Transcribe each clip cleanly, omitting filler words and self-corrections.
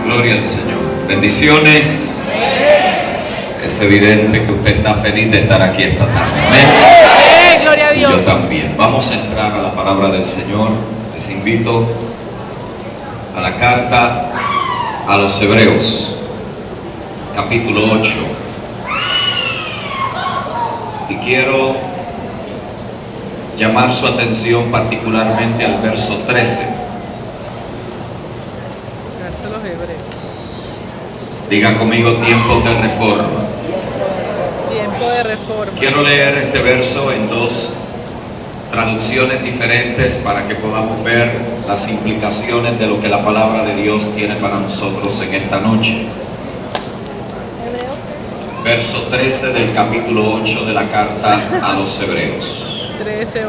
Gloria al Señor. Bendiciones. Es evidente que usted está feliz de estar aquí esta tarde. Amén. Gloria a Dios. Yo también. Vamos a entrar a la palabra del Señor. Les invito a la carta a los Hebreos, capítulo 8. Y quiero llamar su atención particularmente al verso 13. Carta a los Hebreos. Diga conmigo: tiempos de reforma. Tiempo de reforma. Quiero leer este verso en dos traducciones diferentes para que podamos ver las implicaciones de lo que la palabra de Dios tiene para nosotros en esta noche. Verso 13 del capítulo 8 de la carta a los Hebreos. 13:8.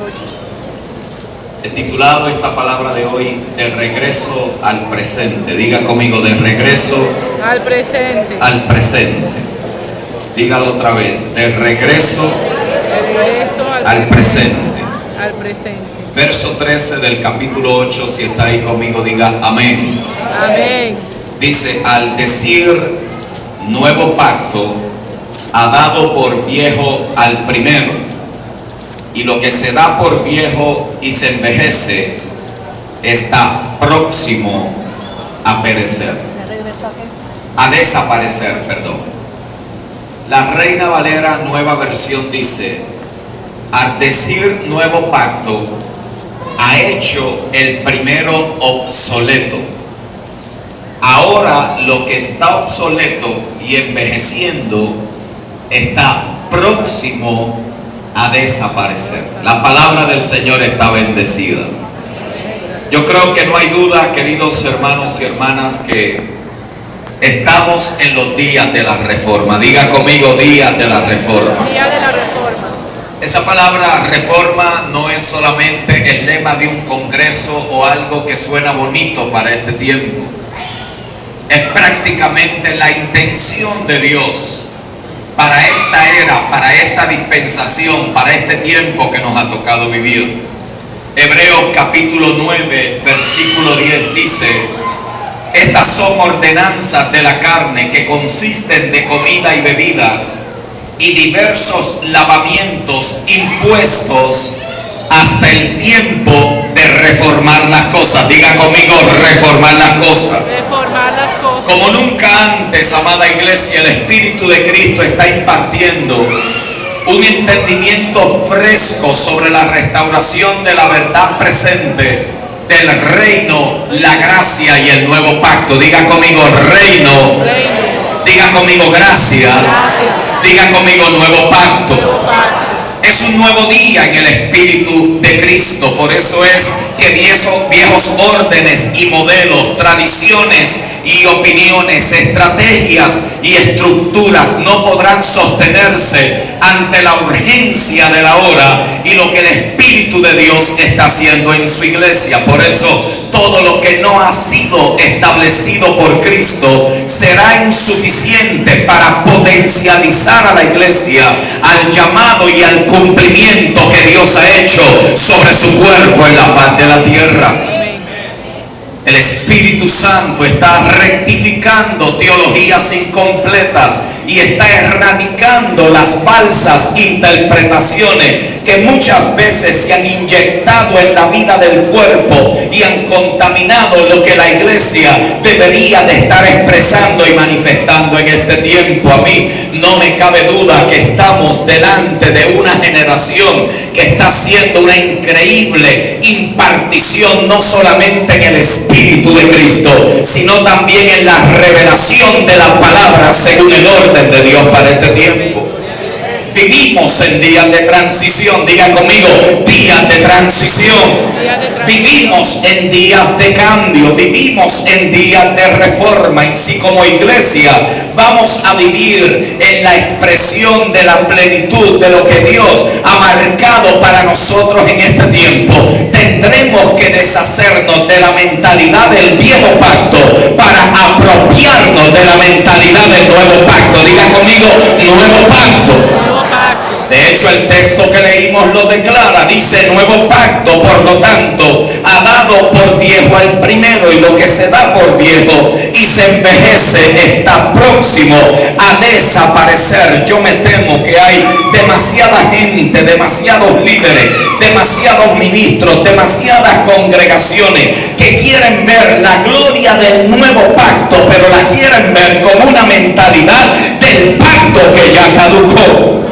He titulado esta palabra de hoy: de regreso al presente. Diga conmigo: de regreso Al presente. al presente. Dígalo otra vez: de regreso al presente. Al presente. Verso 13 del capítulo 8, si está ahí conmigo, diga amén. Amén. Dice: al decir nuevo pacto, ha dado por viejo al primero, y lo que se da por viejo y se envejece está próximo a perecer, a desaparecer, perdón. La Reina Valera Nueva Versión dice: al decir nuevo pacto, ha hecho el primero obsoleto. Ahora lo que está obsoleto y envejeciendo está próximo a desaparecer. La palabra del Señor está bendecida. Yo creo que no hay duda, queridos hermanos y hermanas, que estamos en los días de la reforma. Diga conmigo: días de la reforma. Día de la reforma. Esa palabra reforma no es solamente el lema de un congreso o algo que suena bonito para este tiempo. Es prácticamente la intención de Dios para esta era, para esta dispensación, para este tiempo que nos ha tocado vivir. Hebreos capítulo 9, versículo 10 dice: estas son ordenanzas de la carne que consisten de comida y bebidas y diversos lavamientos impuestos hasta el tiempo de reformar las cosas. Diga conmigo: reformar las cosas. Reformar las cosas. Como nunca antes, amada iglesia, el Espíritu de Cristo está impartiendo un entendimiento fresco sobre la restauración de la verdad presente del reino, la gracia y el nuevo pacto. Diga conmigo: reino. Diga conmigo: gracia. Diga conmigo: nuevo pacto. Es un nuevo día en el Espíritu de Cristo. Por eso es que viejos órdenes y modelos, tradiciones y opiniones, estrategias y estructuras no podrán sostenerse ante la urgencia de la hora y lo que el Espíritu de Dios está haciendo en su iglesia. Por eso todo lo que no ha sido establecido por Cristo será insuficiente para potencializar a la iglesia al llamado y al cumplimiento que Dios ha hecho sobre su cuerpo en la faz de la tierra. El Espíritu Santo está rectificando teologías incompletas y está erradicando las falsas interpretaciones que muchas veces se han inyectado en la vida del cuerpo y han contaminado lo que la iglesia debería de estar expresando y manifestando en este tiempo. A mí no me cabe duda que estamos delante de una generación que está haciendo una increíble impartición, no solamente en el Espíritu de Cristo, sino también en la revelación de la palabra según el orden de Dios para este tiempo. Vivimos en días de transición. Diga conmigo: días de transición. Vivimos en días de cambio, vivimos en días de reforma, y si como iglesia vamos a vivir en la expresión de la plenitud de lo que Dios ha marcado para nosotros en este tiempo, tendremos que deshacernos de la mentalidad del viejo pacto para apropiarnos de la mentalidad del nuevo pacto. Diga conmigo: nuevo pacto. De hecho, el texto que leímos lo declara, dice: nuevo pacto, por lo tanto, ha dado por viejo al primero, y lo que se da por viejo y se envejece está próximo a desaparecer. Yo me temo que hay demasiada gente, demasiados líderes, demasiados ministros, demasiadas congregaciones que quieren ver la gloria del nuevo pacto, pero la quieren ver con una mentalidad del pacto que ya caducó.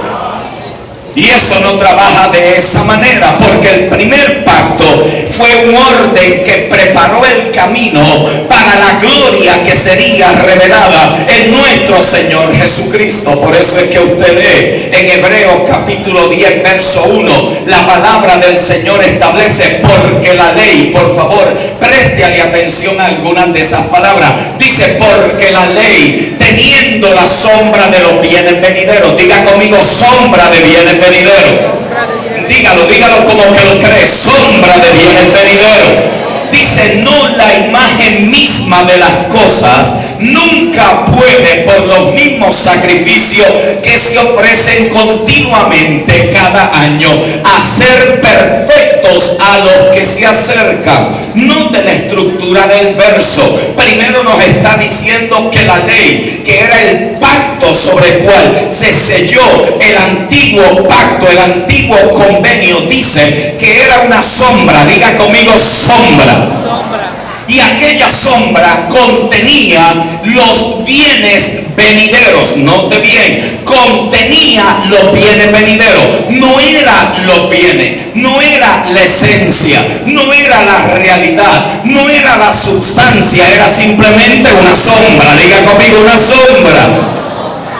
Y eso no trabaja de esa manera, porque el primer pacto fue un orden que preparó el camino para la gloria que sería revelada en nuestro Señor Jesucristo. Por eso es que usted lee en Hebreos capítulo 10 verso 1, la palabra del Señor establece: porque la ley, por favor, préstale atención a algunas de esas palabras. Dice: porque la ley, teniendo la sombra de los bienes venideros. Diga conmigo: sombra de bienes venideros. Dígalo como que lo cree: sombra de bienes venideros. Dice: no, la imagen misma de las cosas nunca puede, por los mismos sacrificios que se ofrecen continuamente cada año, hacer perfectos a los que se acercan. Note la estructura del verso. Primero nos está diciendo que la ley, que era el pacto sobre el cual se selló el antiguo pacto, el antiguo convenio, dice que era una sombra. Diga conmigo: sombra. Y aquella sombra contenía los bienes venideros. Note bien, contenía los bienes venideros. No era los bienes, no era la esencia, no era la realidad, no era la sustancia, era simplemente una sombra. Diga conmigo: una sombra.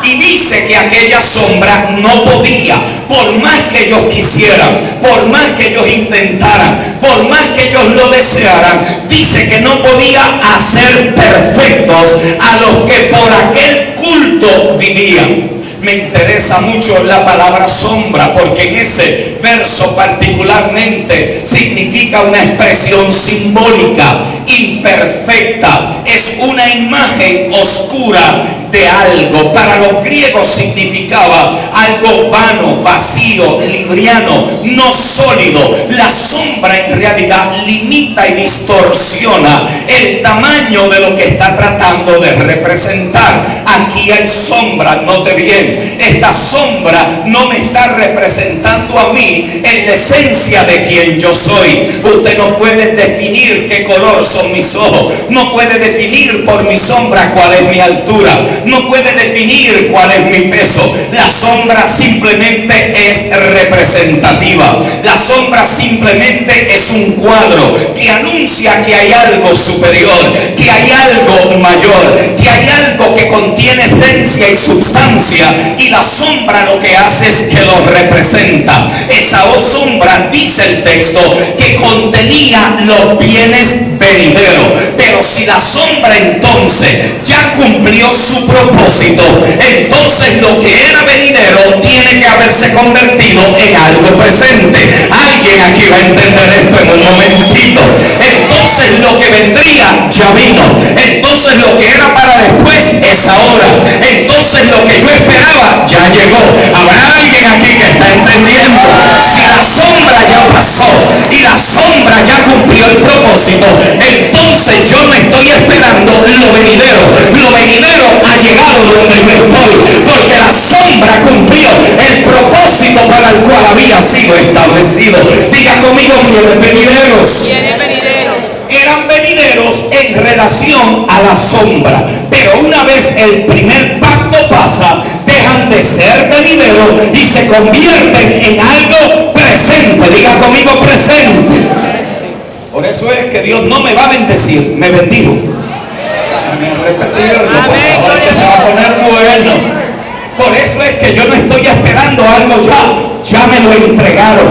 Y dice que aquella sombra no podía, por más que ellos quisieran, por más que ellos intentaran, por más que ellos lo desearan, dice que no podía hacer perfectos a los que por aquel culto vivían. Me interesa mucho la palabra sombra, porque en ese verso particularmente significa una expresión simbólica, imperfecta. Es una imagen oscura de algo. Para los griegos significaba algo vano, vacío, libriano, no sólido. La sombra en realidad limita y distorsiona el tamaño de lo que está tratando de representar. Aquí hay sombra, note bien. Esta sombra no me está representando a mí en la esencia de quien yo soy. Usted no puede definir qué color son mis ojos, no puede definir por mi sombra cuál es mi altura, no puede definir cuál es mi peso. La sombra simplemente es representativa. La sombra simplemente es un cuadro que anuncia que hay algo superior, que hay algo mayor, que hay algo que contiene esencia y sustancia. Y la sombra lo que hace es que lo representa. Esa sombra, dice el texto, que contenía los bienes venideros. Pero si la sombra entonces ya cumplió su propósito, entonces lo que era venidero tiene que haberse convertido en algo presente. Alguien aquí va a entender esto en un momentito. Entonces lo que vendría ya vino. Entonces lo que era para después es ahora. Entonces lo que yo esperaba ya llegó. Habrá alguien aquí que está entendiendo. Si la sombra ya pasó y la sombra ya cumplió el propósito, entonces yo no estoy esperando lo venidero. Lo venidero ha llegado donde yo estoy, porque la sombra cumplió el propósito para el cual había sido establecido. Diga conmigo: bienes venideros. Bienes venideros. Eran venideros en relación a la sombra, pero una vez el primer pacto pasa, dejan de ser venideros y se convierten en algo presente. Diga conmigo: presente. Por eso es que Dios no me va a bendecir, me bendijo. Déjame repetirlo, por favor, que se va a poner bueno. Por eso es que yo no estoy esperando algo ya me lo entregaron.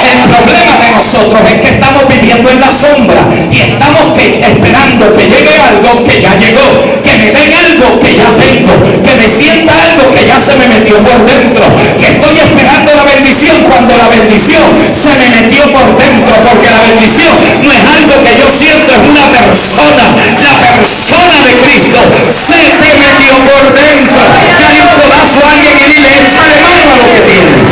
El problema de nosotros es que estamos viviendo en la sombra y estamos esperando que llegue algo que ya llegó, que me den algo que ya tengo, que me sienta algo que ya se me metió por dentro, que estoy esperando la bendición cuando la bendición se me metió por dentro, porque la bendición no es algo que yo siento, es una persona. La persona de Cristo se te metió por dentro. Dale un codazo a alguien y dile: échale mano a lo que tienes.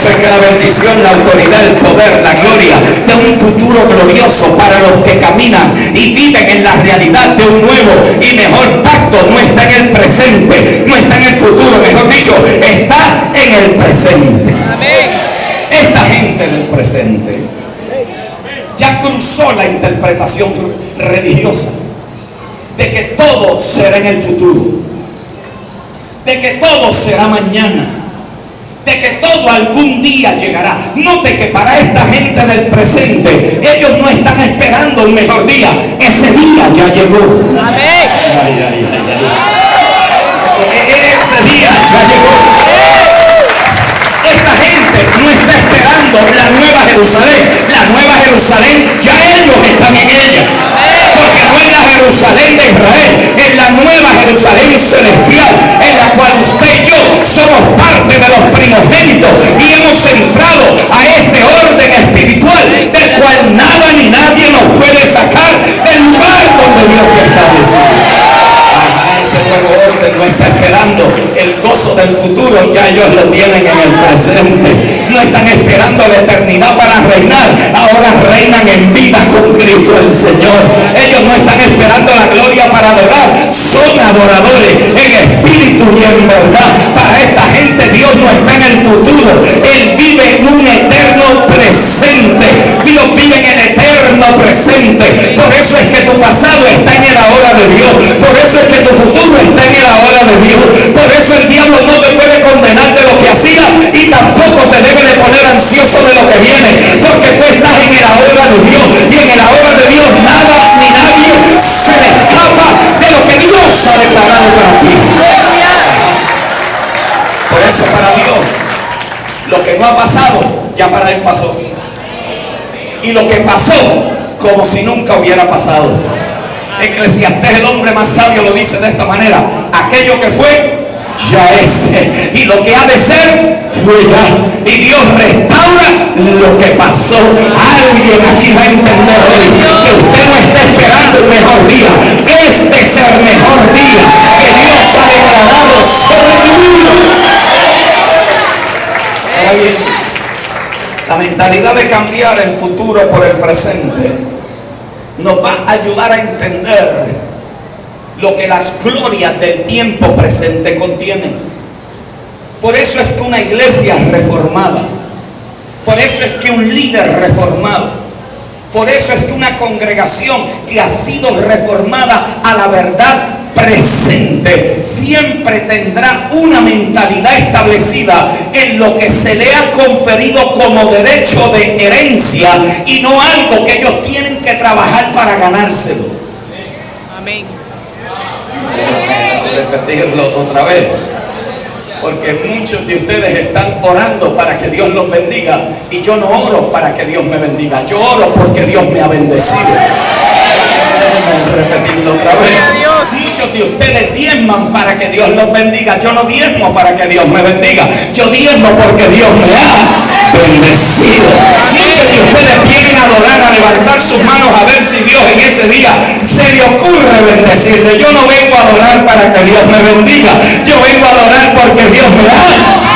eso es que la bendición, la autoridad, el poder, la gloria de un futuro glorioso para los que caminan y viven en la realidad de un nuevo y mejor pacto no está en el presente, no está en el futuro, mejor dicho, está en el presente. Amén. Esta gente del presente ya cruzó la interpretación religiosa de que todo será en el futuro, de que todo será mañana, de que todo algún día llegará. Note que para esta gente del presente, ellos no están esperando un mejor día, ese día ya llegó. Amén. Ese día ya llegó. Esta gente no está esperando la nueva Jerusalén. La nueva Jerusalén ya ellos están en ella. Porque no es la Jerusalén de Israel, es la nueva Jerusalén celestial, en la cual usted y yo somos parte de los primogénitos y hemos entrado a ese orden espiritual del cual nada ni nadie nos puede sacar del lugar donde Dios te estableció. Ese nuevo orden no está esperando el gozo del futuro, ya ellos lo tienen en el presente. No están esperando la eternidad para reinar, ahora reinan en vida con Cristo el Señor. Ellos no están esperando la gloria para adorar, son adoradores en espíritu y en verdad. Para esta gente Dios no está en el futuro, Él vive en un eterno presente. Dios vive en el eterno presente. Por eso es que tu pasado está en el ahora de Dios, por eso es que tu futuro está en el ahora de Dios. Por eso el diablo no te puede condenar de lo que hacía y tampoco te debe de poner ansioso de lo que viene, porque tú estás en el ahora de Dios, y en el ahora de Dios nada ni nadie se le escapa de lo que Dios ha declarado para ti. Por eso para Dios lo que no ha pasado ya para Él pasó, y lo que pasó como si nunca hubiera pasado. Eclesiastés, el hombre más sabio, lo dice de esta manera: aquello que fue ya es, y lo que ha de ser fue ya, y Dios restaura lo que pasó. Alguien aquí va a entender hoy que usted no está esperando el mejor día, este es el mejor día que Dios ha declarado sobre tu vida. Ahora bien, la mentalidad de cambiar el futuro por el presente nos va a ayudar a entender lo que las glorias del tiempo presente contienen. Por eso es que una iglesia reformada, por eso es que un líder reformado, por eso es que una congregación que ha sido reformada a la verdad presente siempre tendrá una mentalidad establecida en lo que se le ha conferido como derecho de herencia y no algo que ellos tienen que trabajar para ganárselo. Amén. Repetirlo otra vez, porque muchos de ustedes están orando para que Dios los bendiga, y yo no oro para que Dios me bendiga, yo oro porque Dios me ha bendecido. Déjenme repetirlo otra vez. Muchos de ustedes diezman para que Dios los bendiga, yo no diezmo para que Dios me bendiga, yo diezmo porque Dios me ha bendecido. Muchos de ustedes vienen a adorar, a levantar sus manos a ver si Dios en ese día se le ocurre bendecirle. Yo no vengo a adorar para que Dios me bendiga, yo vengo a adorar porque Dios me ha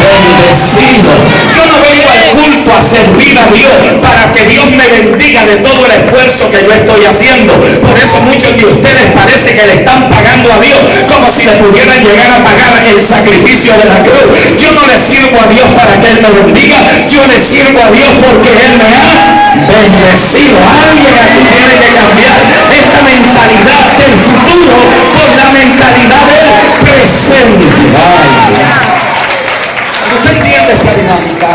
bendecido. Yo no vengo al culto a servir a Dios para que Dios me bendiga de todo el esfuerzo que yo estoy haciendo. Por eso muchos de ustedes parece que le están pagando a Dios como si le pudieran llegar a pagar el sacrificio de la cruz. Yo no le sirvo a Dios para que Él me bendiga, yo le sirvo a Dios porque Él me ha bendecido. Alguien aquí tiene que cambiar esta mentalidad del futuro por la mentalidad del presente. Cuando usted entiende esta dinámica,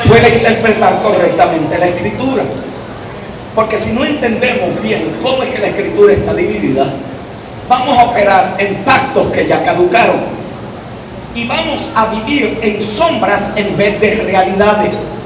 puede interpretar correctamente la Escritura. Porque si no entendemos bien cómo es que la Escritura está dividida, vamos a operar en pactos que ya caducaron y vamos a vivir en sombras en vez de realidades.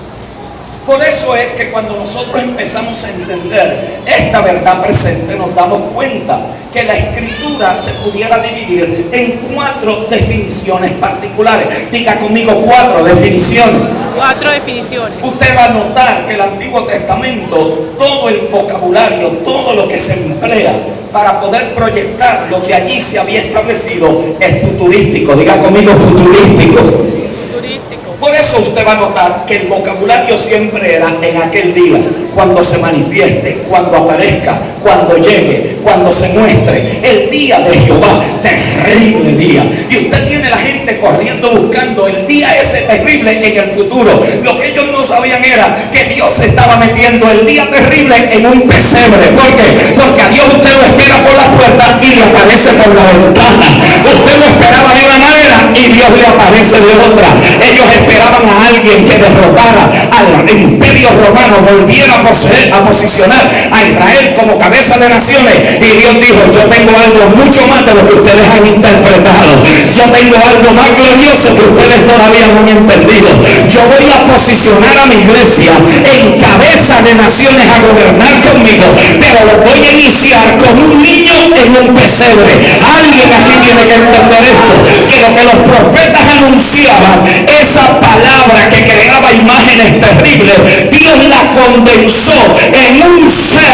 Por eso es que cuando nosotros empezamos a entender esta verdad presente, nos damos cuenta que la Escritura se pudiera dividir en 4 definiciones particulares. Diga conmigo 4 definiciones. 4 definiciones. Usted va a notar que el Antiguo Testamento, todo el vocabulario, todo lo que se emplea para poder proyectar lo que allí se había establecido es futurístico. Diga conmigo futurístico. Futurístico. Por eso usted va a notar que el vocabulario siempre era en aquel día, cuando se manifieste, cuando aparezca, cuando llegue, cuando se muestre. El día de Jehová, terrible día. Y usted tiene la gente corriendo buscando el día ese terrible en el futuro. Lo que ellos no sabían era que Dios estaba metiendo el día terrible en un pesebre. ¿Por qué? Porque a Dios usted lo espera por la puerta y le aparece por la ventana. Usted lo esperaba de una manera y Dios le aparece de otra. Ellos esperaban a alguien que derrotara al imperio romano, volviera a posicionar a Israel como cabeza de naciones, y Dios dijo: yo tengo algo mucho más de lo que ustedes han interpretado, yo tengo algo más glorioso que ustedes todavía no han entendido. Yo voy a posicionar a mi iglesia en cabeza de naciones a gobernar conmigo, pero lo voy a iniciar con un niño en un pesebre. Alguien aquí tiene que entender esto, que lo que los profetas anunciaban, esa palabra que creaba imágenes terribles, Dios la condensó en un ser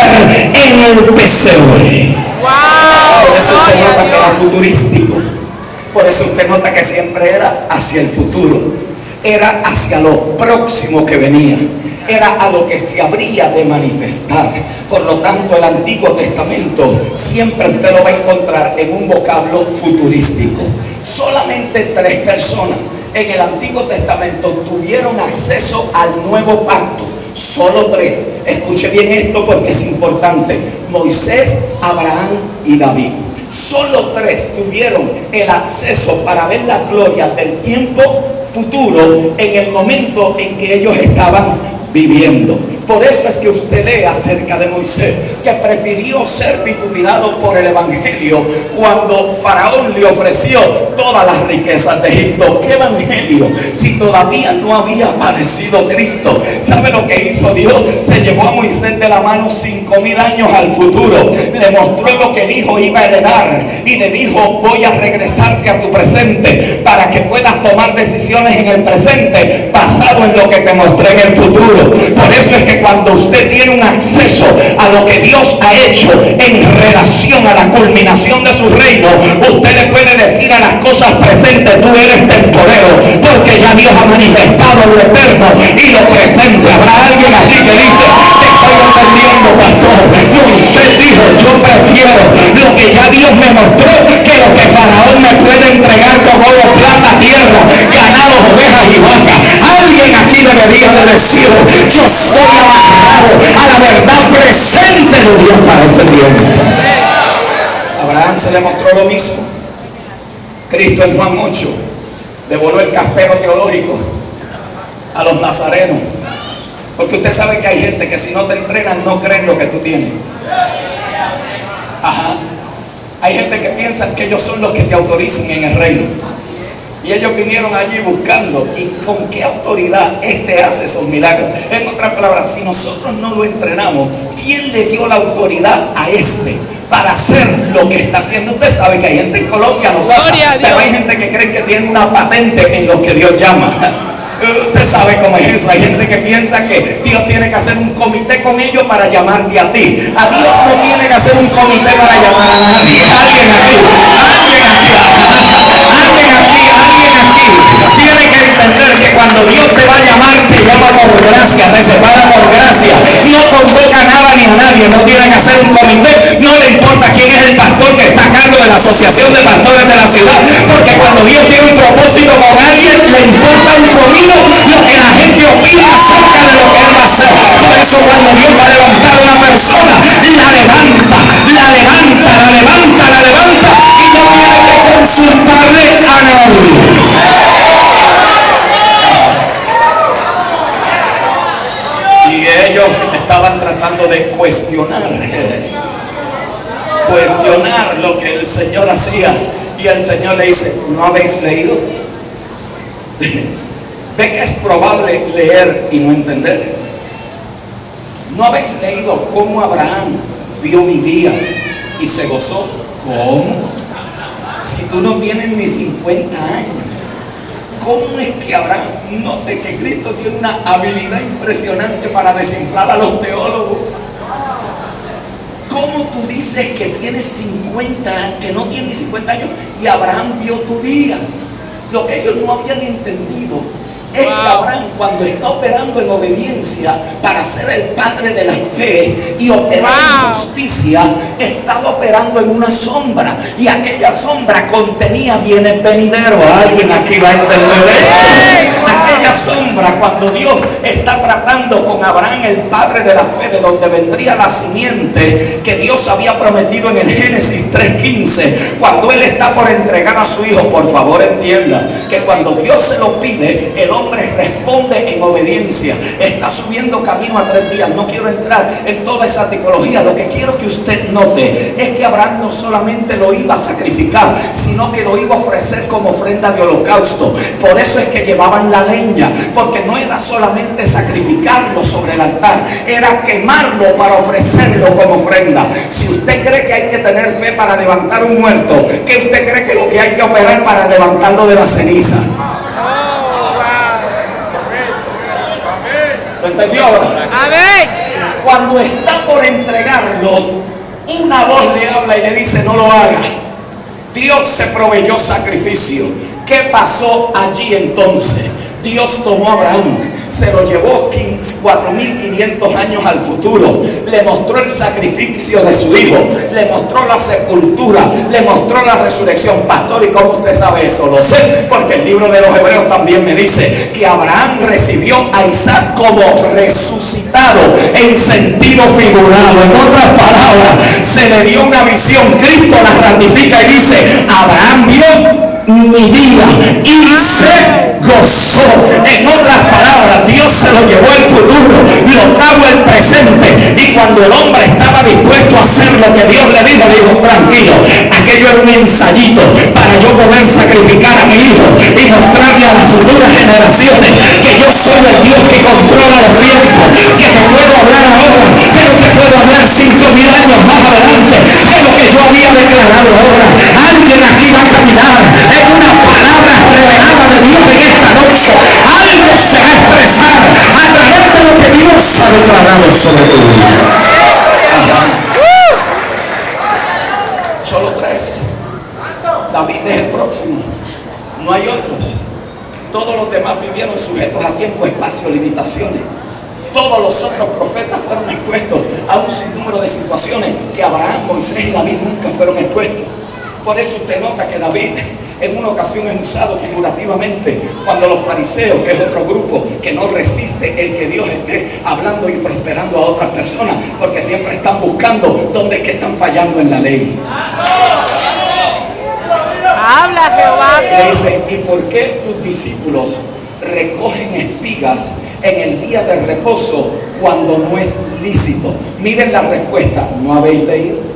en el pesebre. ¡Wow! Por eso usted Gloria nota a que era Dios. futurístico. Por eso usted nota que siempre era hacia el futuro, era hacia lo próximo que venía, era a lo que se habría de manifestar. Por lo tanto, el Antiguo Testamento siempre usted lo va a encontrar en un vocablo futurístico. Solamente 3 personas en el Antiguo Testamento tuvieron acceso al nuevo pacto. Solo 3. Escuche bien esto porque es importante: Moisés, Abraham y David. Solo 3 tuvieron el acceso para ver la gloria del tiempo futuro en el momento en que ellos estaban viviendo. Por eso es que usted lee acerca de Moisés, que prefirió ser vituperado por el evangelio cuando Faraón le ofreció todas las riquezas de Egipto. ¿Qué evangelio? Si todavía no había aparecido Cristo. ¿Sabe lo que hizo Dios? Se llevó a Moisés de la mano 5000 años al futuro, le mostró lo que el hijo iba a heredar y le dijo: voy a regresarte a tu presente para que puedas tomar decisiones en el presente basado en lo que te mostré en el futuro. Por eso es que cuando usted tiene un acceso a lo que Dios ha hecho en relación a la culminación de su reino, usted le puede decir a las cosas presentes: tú eres temporero, porque ya Dios ha manifestado lo eterno y lo presente. Habrá alguien aquí que dice: te estoy entendiendo, pastor. Moisés dijo: yo prefiero lo que ya Dios me mostró que lo que Faraón me puede entregar como oro, plata, tierra, ganados, ovejas y vacas. Alguien aquí debería de decir: yo estoy amarrado a la verdad presente de Dios para este tiempo. A Abraham se le mostró lo mismo. Cristo en Juan 8 le voló el caspero teológico a los nazarenos, porque usted sabe que hay gente que si no te entrenan no creen lo que tú tienes. Ajá. Hay gente que piensa que ellos son los que te autorizan en el reino. Y ellos vinieron allí buscando, ¿y con qué autoridad hace esos milagros? En otras palabras, si nosotros no lo entrenamos, ¿quién le dio la autoridad a para hacer lo que está haciendo? Usted sabe que hay gente en Colombia, no pasa, pero hay gente que cree que tiene una patente en lo que Dios llama. Usted sabe cómo es eso. Hay gente que piensa que Dios tiene que hacer un comité con ellos para llamarte a ti. A Dios no tiene que hacer un comité para llamar a nadie. Alguien aquí tiene que entender que cuando Dios te va a llamar, te llama por gracia, te separa por gracia. No convoca nada ni a nadie, no tiene que hacer un comité. No le importa quién es el pastor que está a cargo de la asociación de pastores de la ciudad, porque cuando Dios tiene un propósito con alguien, le importa un comino lo que la gente opina acerca de lo que él va a hacer. Por eso cuando Dios va a levantar a una persona, la levanta y no tiene que consultarle a nadie. Y ellos estaban tratando de cuestionar lo que el Señor hacía, y el Señor le dice: ¿no habéis leído? Ve que es probable leer y no entender. ¿No habéis leído cómo Abraham vio mi día y se gozó? ¿Cómo? Si tú no tienes ni 50 años, ¿cómo es que Abraham? Note que Cristo tiene una habilidad impresionante para desinflar a los teólogos. ¿Cómo tú dices que tienes 50 años, que no tienes ni 50 años, y Abraham vio tu día? Lo que ellos no habían entendido Es que Abraham, cuando está operando en obediencia para ser el padre de la fe y operar en justicia, estaba operando en una sombra, y aquella sombra contenía bienes venideros. Alguien aquí va a entender esto. Aquella sombra, cuando Dios está tratando con Abraham, el padre de la fe, de donde vendría la simiente que Dios había prometido en el Génesis 3:15, cuando él está por entregar a su hijo, por favor entienda que cuando Dios se lo pide, el hombre responde en obediencia. Está subiendo camino a 3 días. No quiero entrar en toda esa tipología. Lo que quiero que usted note es que Abraham no solamente lo iba a sacrificar, sino que lo iba a ofrecer como ofrenda de holocausto. Por eso es que llevaban la leña, porque no era solamente sacrificarlo sobre el altar, era quemarlo para ofrecerlo como ofrenda. Si usted cree que hay que tener fe para levantar un muerto, ¿qué usted cree que lo que hay que operar para levantarlo de la ceniza? ¿Lo entendió ahora? Amén. Cuando está por entregarlo, una voz le habla y le dice: no lo haga. Dios se proveyó sacrificio. ¿Qué pasó allí entonces? Dios tomó a Abraham, se lo llevó 4.500 años al futuro, le mostró el sacrificio de su hijo, le mostró la sepultura, le mostró la resurrección. Pastor, ¿y cómo usted sabe eso? Lo sé porque el libro de los Hebreos también me dice que Abraham recibió a Isaac como resucitado en sentido figurado. En otras palabras, se le dio una visión. Cristo la ratifica y dice: Abraham vio mi vida y se gozó. En otras palabras, Dios se lo llevó el futuro, lo trajo el presente, y cuando el hombre estaba dispuesto a hacer lo que Dios le dijo, tranquilo, aquello era un ensayito para yo poder sacrificar a mi hijo y mostrarle a las futuras generaciones que yo soy el Dios que controla los tiempos, que te puedo hablar ahora, pero te puedo hablar 5.000 años más adelante de lo que yo había declarado ahora. Alguien aquí va a caminar en una palabra revelada de Dios en esta noche. Algo se va a expresar a través de lo que Dios ha declarado sobre tu vida. Solo 3. David es el próximo. No hay otros. Todos los demás vivieron sujetos a tiempo, espacio, limitaciones. Todos los otros profetas fueron expuestos a un sinnúmero de situaciones que Abraham, Moisés y David nunca fueron expuestos. Por eso usted nota que David en una ocasión es usado figurativamente cuando los fariseos, que es otro grupo que no resiste el que Dios esté hablando y prosperando a otras personas, porque siempre están buscando dónde es que están fallando en la ley. Habla, Jehová. Le dice: ¿y por qué tus discípulos recogen espigas en el día de reposo cuando no es lícito? Miren la respuesta: ¿no habéis leído?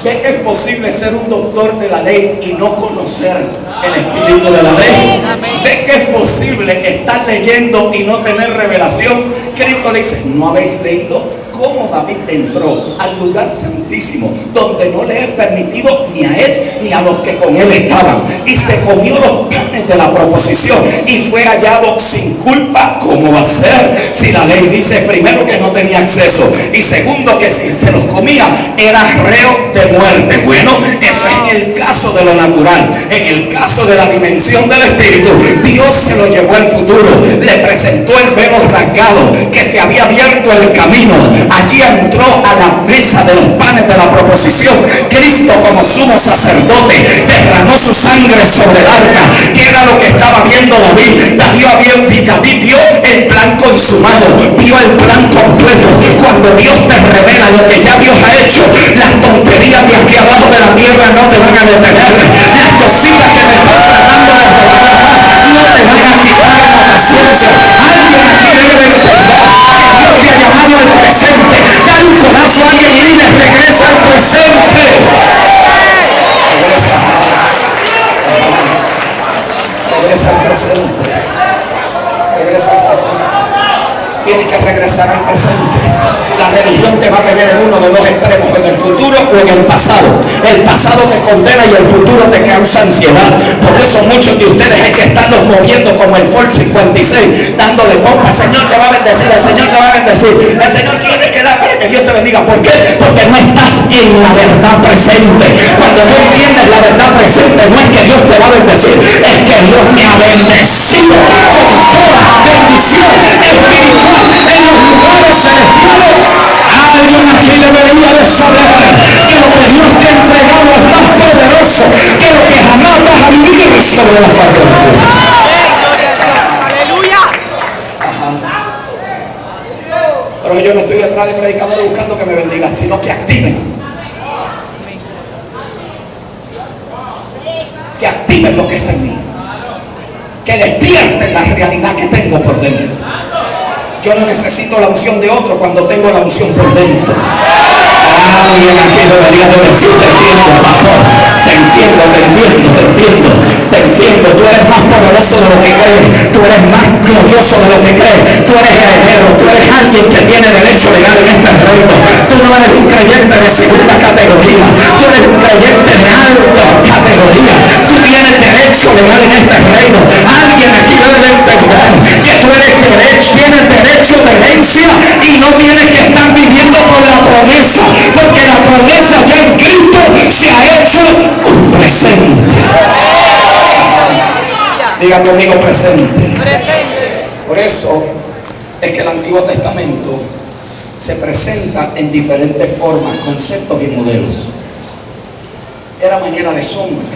¿Ve que es posible ser un doctor de la ley y no conocer el espíritu de la ley? ¿Ve que es posible estar leyendo y no tener revelación? Cristo le dice: ¿no habéis leído cómo David entró al lugar santísimo, donde no le es permitido ni a él ni a los que con él estaban, y se comió los panes de la proposición y fue hallado sin culpa? ¿Cómo va a ser si la ley dice, primero, que no tenía acceso, y segundo, que si se los comía era reo de muerte? Bueno, eso es en el caso de lo natural. En el caso de la dimensión del espíritu, Dios se lo llevó al futuro, le presentó el velo rasgado, que se había abierto el camino. Allí entró a la mesa de los panes de la proposición. Cristo, como sumo sacerdote, derramó su sangre sobre el arca, que era lo que estaba viendo David. David vio el plan consumado, vio el plan completo. Cuando Dios te revela lo que ya Dios ha hecho, las tonterías de aquí abajo de la tierra no te van a detener. Las cositas que te están tratando de robar no te van a quitar la paciencia. Alguien aquí debe de entender que Dios te ha llamado al presente. Dale un codazo a alguien y dile: regresa al presente. Regresa al presente. Regresa al presente. Tienes que regresar al presente. La religión te va a tener en uno de dos extremos, en el futuro o en el pasado. El pasado te condena y el futuro te causa ansiedad. Por eso muchos de ustedes hay que estarlos moviendo como el Ford 56, dándole pompa. El Señor te va a bendecir, el Señor te va a bendecir, el Señor tiene que dar para que Dios te bendiga. ¿Por qué? Porque no estás en la verdad presente. Cuando tú entiendes la verdad presente, no es que Dios te va a bendecir, es que Dios me ha bendecido con toda bendición espiritual en los lugares celestiales. Alguien aquí debería de saber que lo que Dios te ha entregado es más poderoso que lo que jamás vas a vivir sobre la faz de la tierra. Aleluya. Pero yo no estoy detrás de predicadores buscando que me bendigan, sino que activen. Que activen lo que está en mí. Que despierten la realidad que tengo por dentro. Yo no necesito la unción de otro cuando tengo la unción por dentro. Alguien aquí debería de decir: te entiendo, pastor, te entiendo. Tú eres más poderoso de lo que crees, tú eres más glorioso de lo que crees, tú eres heredero, tú eres alguien que tiene derecho legal en este reino. Tú no eres un creyente de segunda categoría, tú eres un creyente de alta categoría. Tú tienes derecho legal en este reino. Alguien aquí debe de entender que tú tienes derecho de herencia y no tienes que estar viviendo por la promesa, porque la promesa ya en Cristo se ha hecho un presente. Diga conmigo: presente. Por eso es que el Antiguo Testamento se presenta en diferentes formas, conceptos y modelos. Era manera de sombra,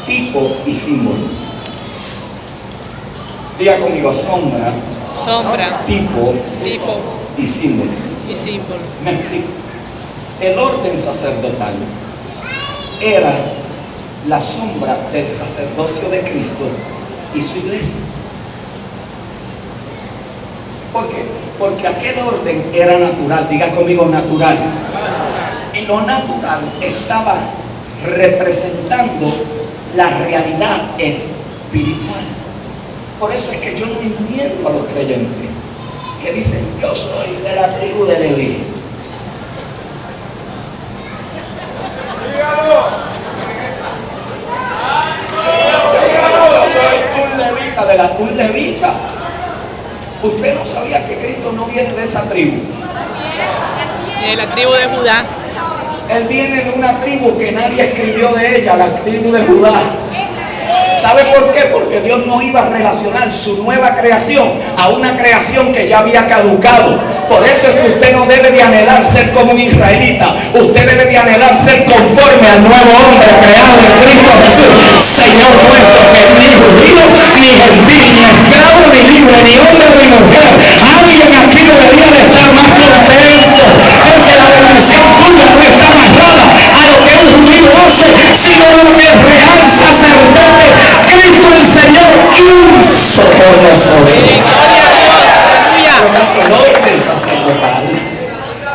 tipo y símbolo. Diga conmigo: sombra, tipo y símbolo. Me explico. El orden sacerdotal era la sombra del sacerdocio de Cristo y su iglesia. ¿Por qué? Porque aquel orden era natural. Diga conmigo: natural. Y lo natural estaba representando la realidad espiritual. Por eso es que yo no entiendo a los creyentes que dicen: yo soy de la tribu de Leví. Yo soy un levita. Usted no sabía que Cristo no viene de esa tribu. De la tribu de Judá. Él viene de una tribu que nadie escribió de ella, la tribu de Judá. ¿Sabe por qué? Porque Dios no iba a relacionar su nueva creación a una creación que ya había caducado. Por eso es que usted no debe de anhelar ser como un israelita. Usted debe de anhelar ser conforme al nuevo hombre creado en Cristo Jesús, Señor nuestro, que ni judío, ni gentil, ni esclavo, ni libre, ni hombre, ni mujer. Alguien aquí debería de estar más contento, porque la bendición tuya no está amarrada a lo que un judío hace, sino a lo que el real sacerdote Cristo el Señor hizo por nosotros.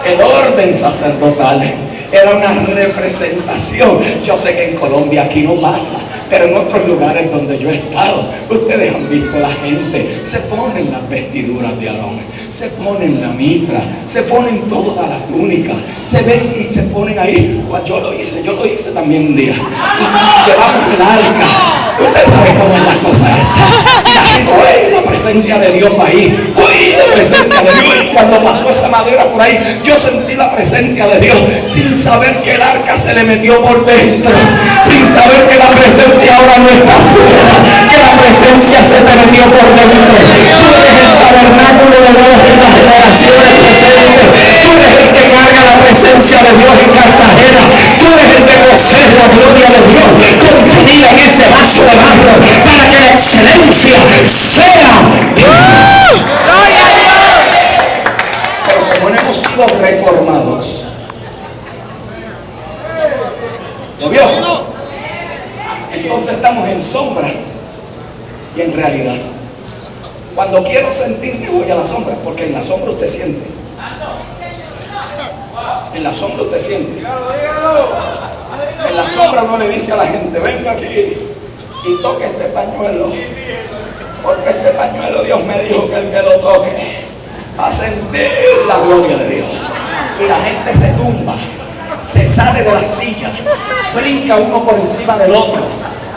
El orden sacerdotal era una representación. Yo sé que en Colombia aquí no pasa, pero en otros lugares donde yo he estado, ustedes han visto la gente, se ponen las vestiduras de Aarón, se ponen la mitra, se ponen toda la túnica, se ven y se ponen ahí. Yo lo hice también un día. Llevamos el arca. Usted sabe cómo es la cosa esta. Y la gente: ¡uy, la presencia de Dios va ahí! ¡Uy, la presencia de Dios! Y cuando pasó esa madera por ahí, yo sentí la presencia de Dios, sin saber que el arca se le metió por dentro, sin saber que la presencia ahora no está afuera, que la presencia se te metió por dentro. Tú eres el tabernáculo de Dios en las generaciones presentes. Tú eres el que carga la presencia de Dios en Cartagena. Tú eres el que posee la gloria de Dios contenida en ese vaso de barro, para que la excelencia sea Dios. ¡Gloria a Dios! Pero como no hemos sido reformados, entonces estamos en sombra y en realidad. Cuando quiero sentirme, voy a la sombra, porque en la sombra usted siente. En la sombra usted siente. En la sombra uno le dice a la gente: venga aquí y toque este pañuelo, porque este pañuelo Dios me dijo que el que lo toque va a sentir la gloria de Dios. Y la gente se tumba, se sale de la silla, brinca uno por encima del otro,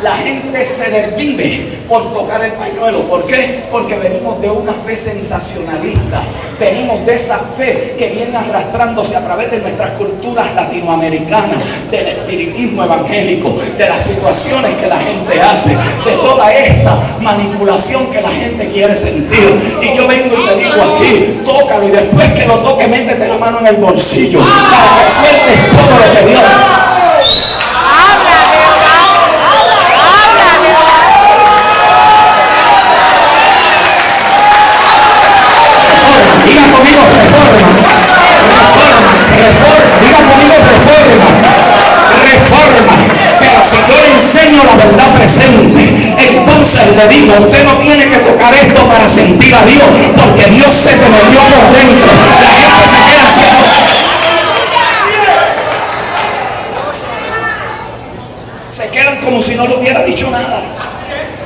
La gente se desvive por tocar el pañuelo. ¿Por qué? Porque venimos de una fe sensacionalista. Venimos de esa fe que viene arrastrándose a través de nuestras culturas latinoamericanas, del espiritismo evangélico, de las situaciones que la gente hace, de toda esta manipulación que la gente quiere sentir. Y yo vengo y te digo aquí, tócalo, y después que lo toque, métete la mano en el bolsillo para que sueltes todo lo que Dios. Diga conmigo reforma, diga conmigo reforma. Pero si yo le enseño la verdad presente, entonces le digo, usted no tiene que tocar esto para sentir a Dios, porque Dios se te metió por dentro. La gente se queda así, se quedan como si no le hubiera dicho nada.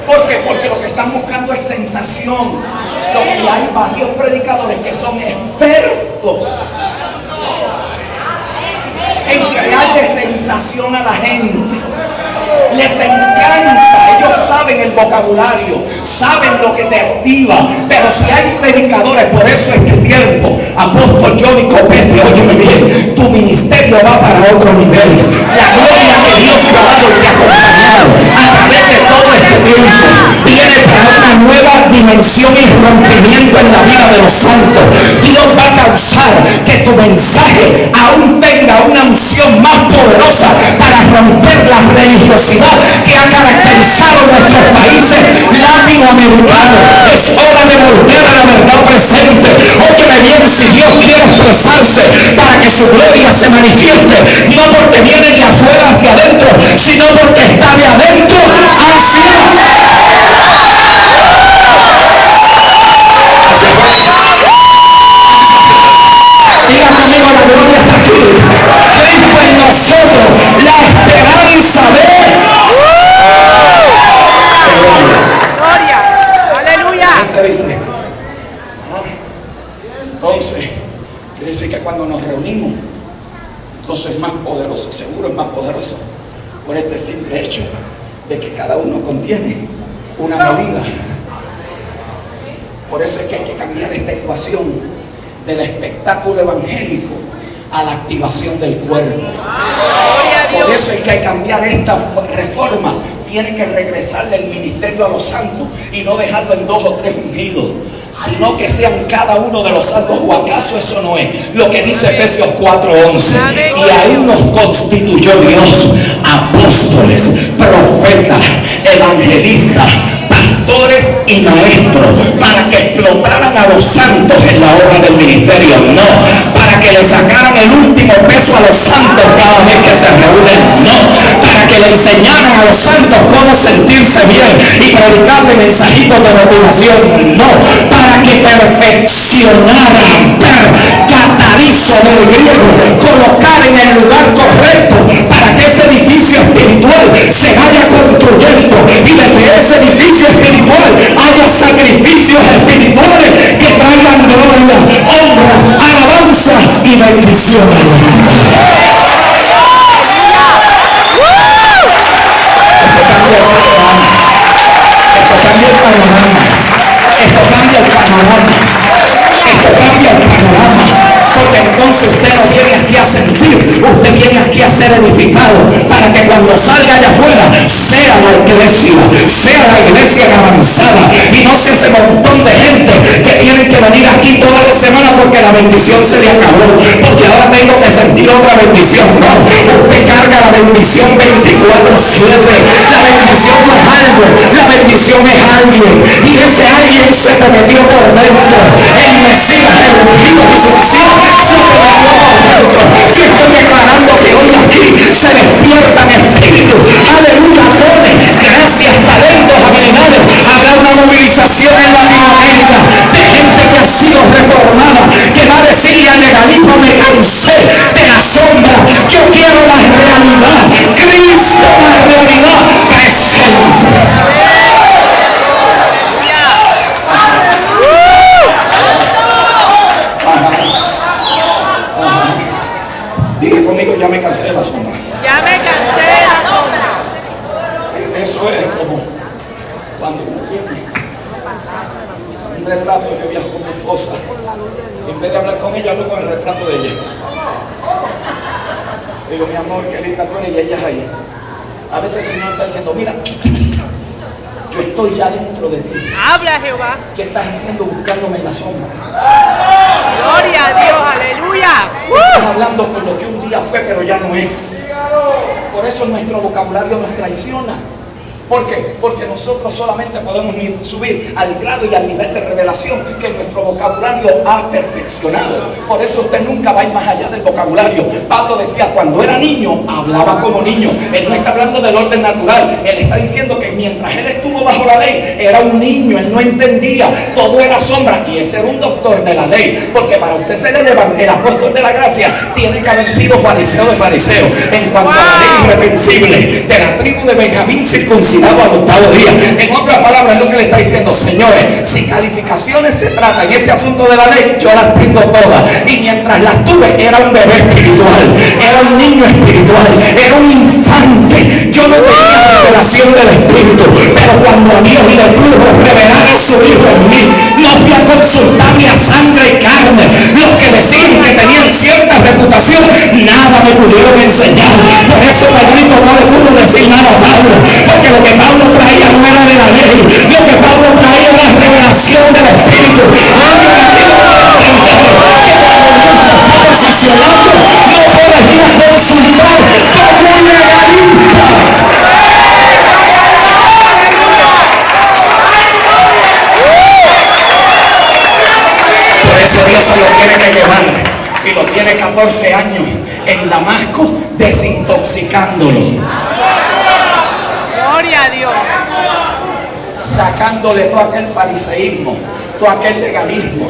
¿Por qué? Porque lo que están buscando es sensación. Y hay varios predicadores que son expertos en crearle sensación a la gente. Les encanta, ellos saben el vocabulario, saben lo que te activa. Pero si hay predicadores, por eso este tiempo, apóstol Johnny Copete, óyeme bien, tu ministerio va para otro nivel. La gloria que Dios te ha dado y te ha acompañado a través de todo este tiempo viene para una nueva dimensión y rompimiento en la vida de los santos. Dios va a causar que tu mensaje aún tenga una unción más poderosa para romper la religiosidad que ha caracterizado nuestros países latinoamericanos. Es hora de volver a la verdad presente. Óyeme bien, si Dios quiere expresarse para que su gloria se manifieste, no porque viene de afuera hacia adentro, sino porque está de adentro hacia diga conmigo, la gloria está aquí. Cristo en nosotros, la esperanza de Gloria. Aleluya. ¿qué dice? Entonces, quiere decir que cuando nos reunimos, entonces es más poderoso, seguro es más poderoso, por este simple hecho de que cada uno contiene una medida. Por eso es que hay que cambiar esta ecuación del espectáculo evangélico a la activación del cuerpo. Por eso es que hay que cambiar esta reforma. Tiene que regresarle el ministerio a los santos y no dejarlo en 2 o 3 ungidos, sino que sean cada uno de los santos. ¿O acaso eso no es lo que dice Efesios 4:11? Y ahí nos constituyó Dios apóstoles, profetas, evangelistas, pastores y maestros, para que explotaran a los santos en la obra del ministerio, no para que le sacaran el último peso a los santos cada vez que se reúnen, no para que le enseñaran a los santos cómo sentirse bien y predicarle mensajitos de motivación, no para que perfeccionaran, catarizo del griego, colocar en el lugar correcto, para que ese edificio espiritual se vaya construyendo y desde ese edificio espiritual haya sacrificios espirituales que traigan gloria, honra, alabanza y bendición a Dios. Esto cambia el panorama, porque entonces usted no viene aquí a sentir, usted viene aquí a ser edificado, para que cuando salga allá afuera sea la iglesia avanzada, y no sea ese montón de gente que tienen que venir aquí toda la semana porque la bendición se le acabó, porque ahora tengo que sentir otra bendición. No, usted carga la bendición 24/7. La bendición no es algo, la bendición es alguien, y ese alguien se te metió por dentro. El Mesías, el ungido, se te metió por dentro. Yo estoy declarando que hoy aquí se despiertan espíritus, aleluya, dones, gracias, talentos, habilidades. Habrá una movilización en Latinoamérica de gente que ha sido reformada, que va a decirle al legalismo: me cansé de la sombra, yo quiero la realidad. Cristo, la realidad presente. Diga conmigo: ya me cansé de la sombra. Ya me cansé de la sombra. Eso Y en vez de hablar con ella, hablo con el retrato de ella. Digo, mi amor, qué linda tú eres, y ella es ahí. A veces el Señor está diciendo, mira, yo estoy ya dentro de ti. Habla, Jehová. ¿Qué estás haciendo buscándome en la sombra? Gloria a Dios, aleluya. Estás hablando con lo que un día fue, pero ya no es. Por eso nuestro vocabulario nos traiciona. ¿Por qué? Porque nosotros solamente podemos subir al grado y al nivel de revelación que nuestro vocabulario ha perfeccionado. Por eso usted nunca va a ir más allá del vocabulario. Pablo decía, cuando era niño, hablaba como niño. Él no está hablando del orden natural. Él está diciendo que mientras él estuvo bajo la ley, era un niño, él no entendía. Todo era sombra. Y ese era un doctor de la ley. Porque para usted ser el apóstol de la gracia, tiene que haber sido fariseo de fariseo. En cuanto a la ley irreprensible, de la tribu de Benjamín circuncidado al octavo día. En otras palabras, es lo que le está diciendo, señores, si calificaciones se trata en este asunto de la ley, yo las tengo todas. Y mientras las tuve, era un bebé espiritual, era un niño espiritual, era un infante. Yo no tenía revelación del Espíritu, pero cuando a Dios le pudo revelar a su Hijo en mí, no fui a consultar ni a sangre y carne. Los que decían que tenían cierta reputación, nada me pudieron enseñar. Por eso Pedrito no le pudo decir nada a Pablo, porque lo que Pablo traía no era de la ley, lo que Pablo traía era revelación del Espíritu. No puedes ir a consultar como un legalista. Por eso Dios se lo tiene que llevar, y lo tiene 14 años en Damasco desintoxicándolo. Gloria a Dios. Sacándole todo aquel fariseísmo, todo aquel legalismo,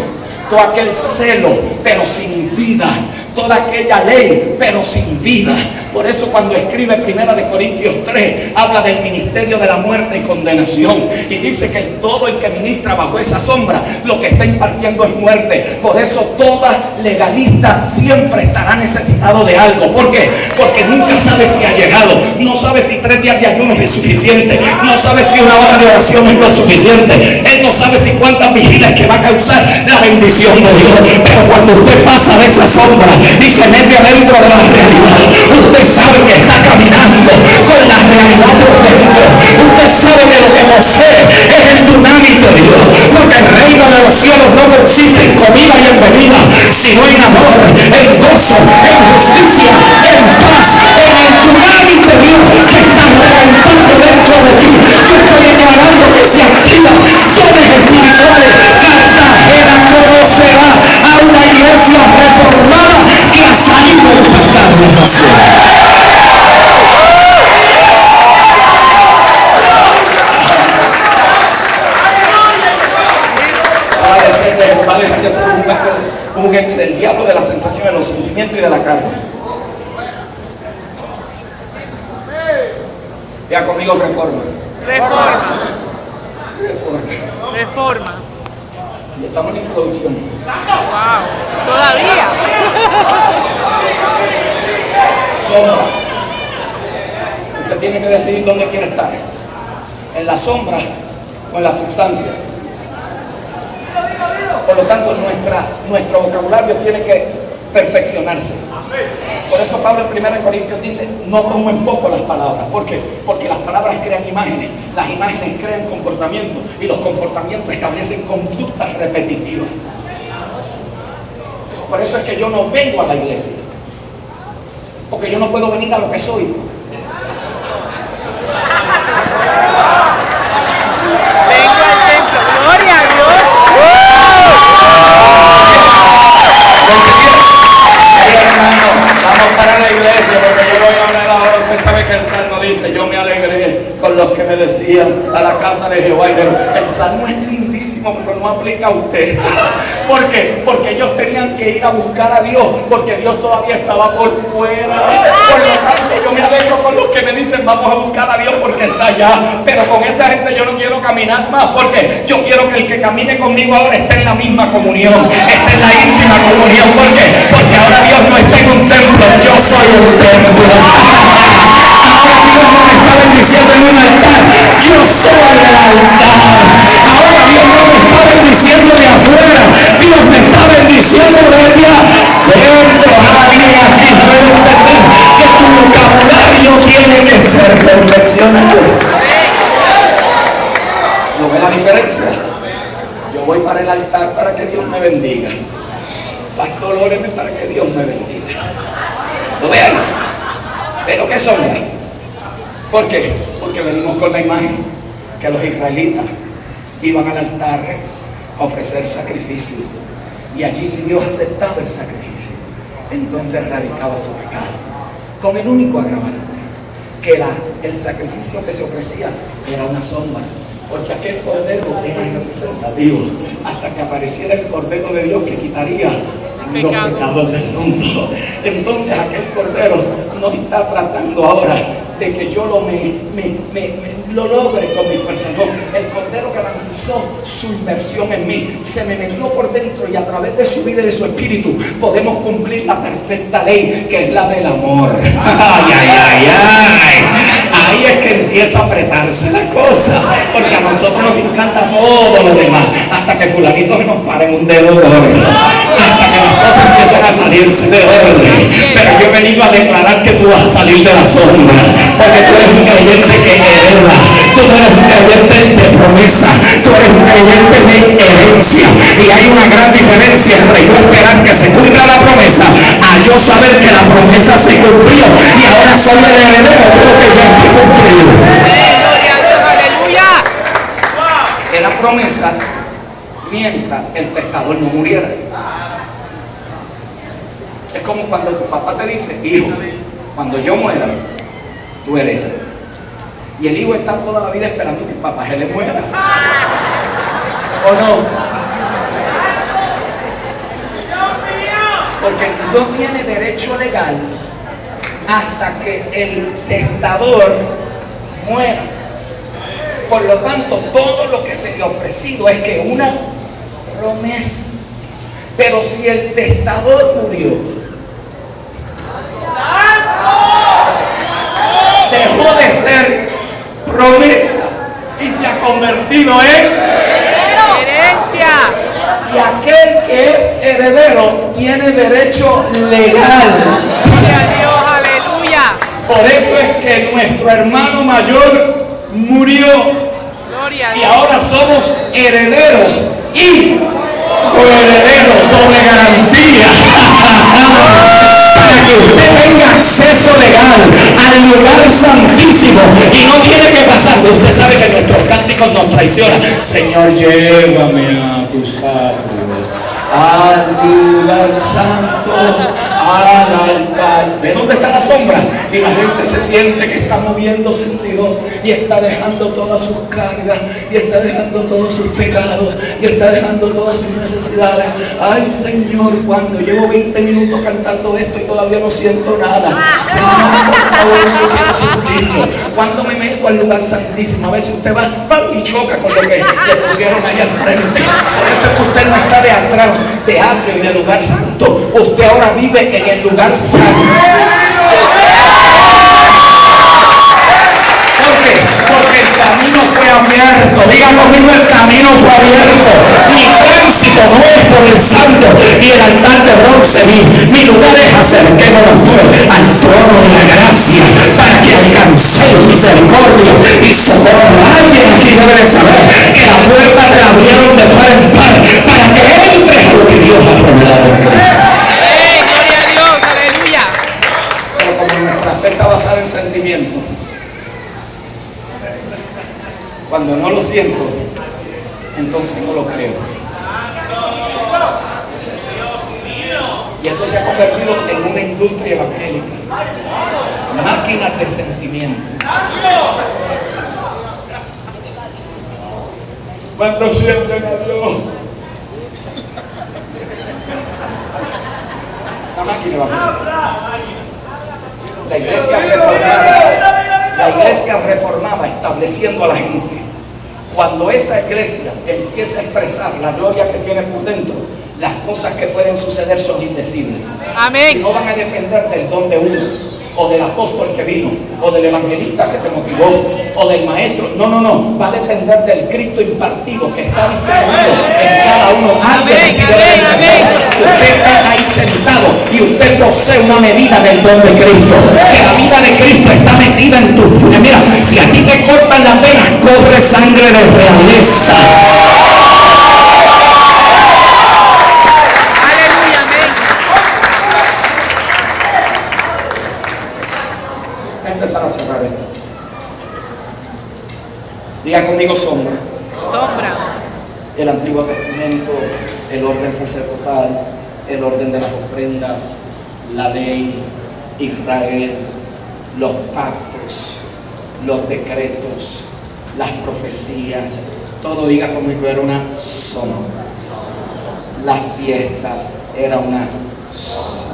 todo aquel celo, pero sin vida, toda aquella ley, pero sin vida. Por eso cuando escribe 1 de Corintios 3, habla del ministerio de la muerte y condenación, y dice que todo el que ministra bajo esa sombra, lo que está impartiendo es muerte. Por eso toda legalista siempre estará necesitado de algo. ¿Por qué? Porque nunca sabe si ha llegado, no sabe si 3 días de ayuno es suficiente, no sabe si 1 hora de oración es lo suficiente, él no sabe si cuántas vigilias que va a causar la bendición de Dios. Pero cuando usted pasa de esa sombra y se mete adentro de la realidad, usted sabe que está caminando con la realidad por dentro. Usted sabe que lo que posee es el dunamis de Dios, porque el reino de los cielos no consiste en comida y en bebida, sino en amor, en gozo, en justicia, en paz, en el dunamis de Dios que está reventando dentro de ti. Yo estoy declarando que se activan dones espirituales. Cartagena conocerá a una iglesia reformada que ha salido del pecado de Jesús. Va a dejar de ser un juguete del diablo, de la sensación, de los sentimientos y de la carne. Ya conmigo, reforma. Reforma. Reforma. Reforma. Y estamos en introducción. Wow. Todavía. Sombra. Usted tiene que decidir dónde quiere estar, en la sombra o en la sustancia. Por lo tanto, nuestro vocabulario tiene que perfeccionarse. Por eso Pablo en 1 Corintios dice, no tomo en poco las palabras. ¿Por qué? Porque las palabras crean imágenes, las imágenes crean comportamientos, y los comportamientos establecen conductas repetitivas. Por eso es que yo no vengo a la iglesia, porque yo no puedo venir a lo que soy. Vengo al templo. Gloria a Dios. Vamos para la iglesia, porque yo voy a hablar ahora. Usted sabe que el Salmo dice, yo me alegré con los que me decían, a la casa de Jehová. El Salmo es lindísimo, pero no aplica a usted. ¿Por qué? Porque ellos tenían que ir a buscar a Dios, porque Dios todavía estaba por fuera. Por lo tanto, yo me alegro con los que me dicen, vamos a buscar a Dios porque está allá. Pero con esa gente yo no quiero caminar más, porque yo quiero que el que camine conmigo ahora esté en la misma comunión, esté en la íntima comunión. ¿Por qué? Porque ahora Dios no está en un templo, yo soy un templo. Ahora Dios no está bendiciendo en un altar, yo soy el altar. Ahora Dios no me está bendiciendo de afuera, Dios me está bendiciendo desde adentro. Alguien aquí debe entender que tu vocabulario tiene que ser perfeccionado. ¿No ve la diferencia? Yo voy para el altar para que Dios me bendiga. Pastor, óreme para que Dios me bendiga. ¿Lo ve ahí? ¿Pero qué son? ¿Por qué? Porque venimos con la imagen que los israelitas iban al altar a ofrecer sacrificio. Y allí, si Dios aceptaba el sacrificio, entonces radicaba su pecado. Con el único agravante que el sacrificio que se ofrecía era una sombra. Porque aquel cordero era representativo hasta que apareciera el cordero de Dios que quitaría los pecados del mundo. Entonces aquel cordero no está tratando ahora de que yo lo logre con mi fuerza. No, el cordero garantizó su inversión en mí, se me metió por dentro y a través de su vida y de su espíritu podemos cumplir la perfecta ley que es la del amor. Ay, ay, ay, ay. Ahí es que empieza a apretarse la cosa, porque a nosotros nos encanta todo lo demás, hasta que fulanito se nos pare en un dedo de orden, hasta que las cosas empiezan a salirse de orden. Pero yo he venido a declarar que tú vas a salir de la sombra, porque tú eres un creyente que hereda, tú no eres un creyente de promesa, tú eres un creyente de herencia. Y hay una gran diferencia entre yo esperar que se cumpla la promesa a yo saber que la promesa se cumplió y ahora soy el heredero de lo que ya estoy cumplido. Era promesa mientras el pescador no muriera. Es como cuando tu papá te dice: hijo, cuando yo muera, tú heredas. Y el hijo está toda la vida esperando que el papá se le muera. ¿O no? Porque no tiene derecho legal hasta que el testador muera. Por lo tanto, todo lo que se le ha ofrecido es que una promesa. Pero si el testador murió, dejó de ser promesa y se ha convertido en herencia. Y aquel que es heredero tiene derecho legal. Gloria a Dios, aleluya. Por eso es que nuestro hermano mayor murió. Gloria a Y Dios. ahora somos herederos y coherederos, doble garantía. Para que usted tenga acceso legal al lugar santísimo y no tiene que pasar. Usted sabe que nuestros cánticos nos traicionan. Señor, llévame a tu sacro, al lugar santo, al altar. ¿De dónde está la sombra? Y la gente se siente que está moviéndose en Dios y está dejando todas sus cargas y está dejando todos sus pecados y está dejando todas sus necesidades. Ay, Señor, cuando llevo 20 minutos cantando esto y todavía no siento nada. Señor, por favor, yo quiero sentirlo. Cuando me meto al lugar santísimo, a veces usted va y choca con lo que le pusieron ahí al frente. Por eso es que usted no está de atrás, de atrio y de lugar santo. Usted ahora vive en el lugar santo. Porque el camino fue abierto. Digan conmigo, el camino fue abierto. Mi tránsito no es por el santo y el altar de bronce. Mi lugar es acerquémonos pues al trono de la gracia para que alcancemos misericordia y socorro. Alguien aquí debe de saber que la puerta te la abrieron de par en par para que entres a lo que Dios ha revelado en Cristo. Gloria a Dios, aleluya. Pero como nuestra fe está basada en sentimiento, cuando no lo siento, entonces no lo creo. Y eso se ha convertido en una industria evangélica. Máquinas de sentimiento. Cuando sienten a Dios. La máquina evangélica. La iglesia reformada estableciendo a la gente. Cuando esa iglesia empieza a expresar la gloria que tiene por dentro, las cosas que pueden suceder son indecibles. Amén. Y no van a depender del don de uno, o del apóstol que vino, o del evangelista que te motivó, o del maestro. No, no, no. Va a depender del Cristo impartido que está distribuido en cada uno. Amén, amén, amén. Usted está ahí sentado y usted posee una medida del don de Cristo. Que la vida de Cristo está metida en tu fe. Mira, si a ti te cortan las venas, corre sangre de realeza. Aleluya, amén. Voy a empezar a cerrar esto. Diga conmigo sombra. Sombra. El Antiguo Testamento, el orden sacerdotal, el orden de las ofrendas, la ley, Israel, los pactos, los decretos, las profecías, todo, diga conmigo, era una sombra. Las fiestas era una sombra.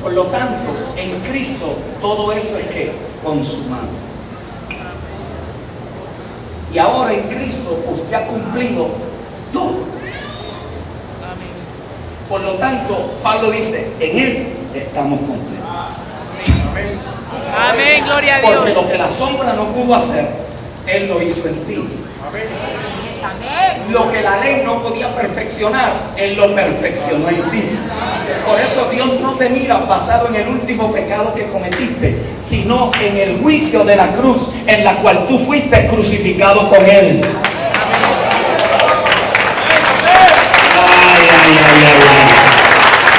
Por lo tanto, en Cristo todo eso es que consumado. Y ahora en Cristo usted ha cumplido todo. Por lo tanto, Pablo dice, en Él estamos completos. Amén, gloria a Porque Dios. lo que la sombra no pudo hacer, Él lo hizo en ti. Lo que la ley no podía perfeccionar, Él lo perfeccionó en ti. Por eso Dios no te mira basado en el último pecado que cometiste, sino en el juicio de la cruz en la cual tú fuiste crucificado con Él.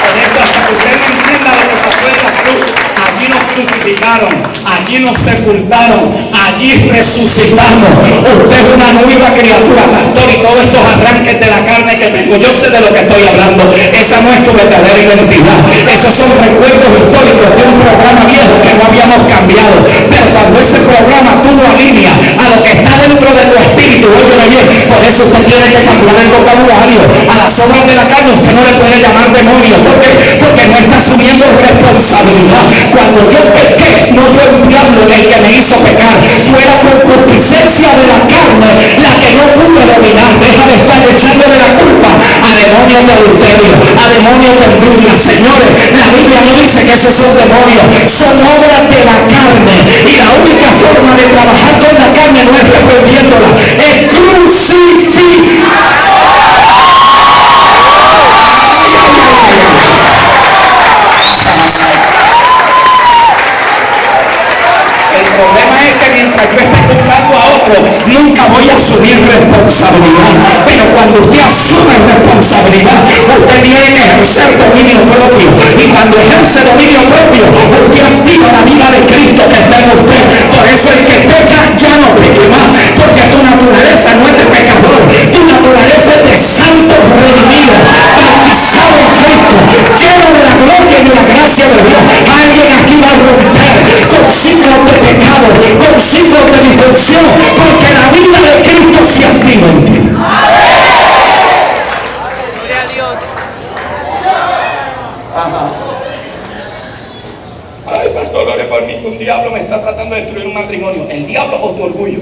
Por eso, hasta que usted no entienda lo que pasó en la cruz, allí nos crucificaron, allí nos sepultaron, allí resucitamos. Usted es una nueva criatura, pastor, y todos estos arranques de la carne que tengo, yo sé de lo que estoy hablando. Esa no es tu verdadera identidad. Esos son recuerdos históricos de un programa viejo que no habíamos cambiado. Pero cuando ese programa tú lo alineas a lo que está dentro de tu espíritu, óyeme bien, por eso usted tiene que cambiar el vocabulario. A las obras de la carne usted no le puede llamar demonio. ¿Por qué? Porque no está asumiendo responsabilidad. Cuando yo pequé, no fue un diablo el que me hizo pecar, fue la concupiscencia de la carne la que no pude dominar. Deja de estar echándole la culpa a demonios de adulterio, a demonios de envidia. Señores, la Biblia no dice que esos son demonios, son obras de la carne. Y la única forma de trabajar con la carne no es reprendiéndola, es crucificar. El problema es que mientras yo esté culpando a otro, nunca voy a asumir responsabilidad. Pero cuando usted asume responsabilidad, usted tiene que ejercer dominio propio. Y cuando ejerce dominio propio, usted activa la vida de Cristo que está en usted. Por eso el que peca ya no peque más, porque tu naturaleza no es de pecador, tu naturaleza es de santo redimido, bautizado en Cristo, lleno de la gloria y de la gracia de Dios. Alguien aquí va a romper con ciclos de pecado, con ciclos de disfunción, porque la vida de Cristo se activa en ti. Gloria a Dios. Ajá. Ay, pastor, ore por mí, que un diablo me está tratando de destruir un matrimonio. ¿El diablo o tu orgullo?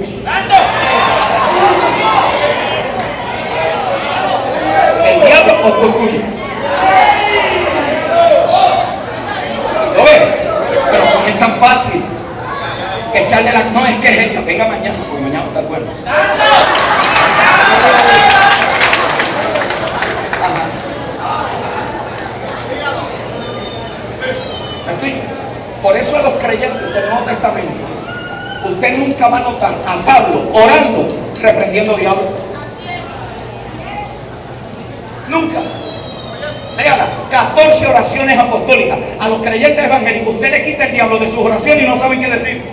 ¿El diablo o tu orgullo? ¿Lo ves? Pero porque es tan fácil echarle la... No, es que es ella. Venga mañana, porque mañana va a estar bueno. Ajá. ¿Me explico? Por eso a los creyentes del Nuevo Testamento, usted nunca va a notar a Pablo orando, reprendiendo diablo. Nunca. Véala, 14 oraciones apostólicas. A los creyentes evangélicos usted le quita el diablo de sus oraciones y no saben qué decir.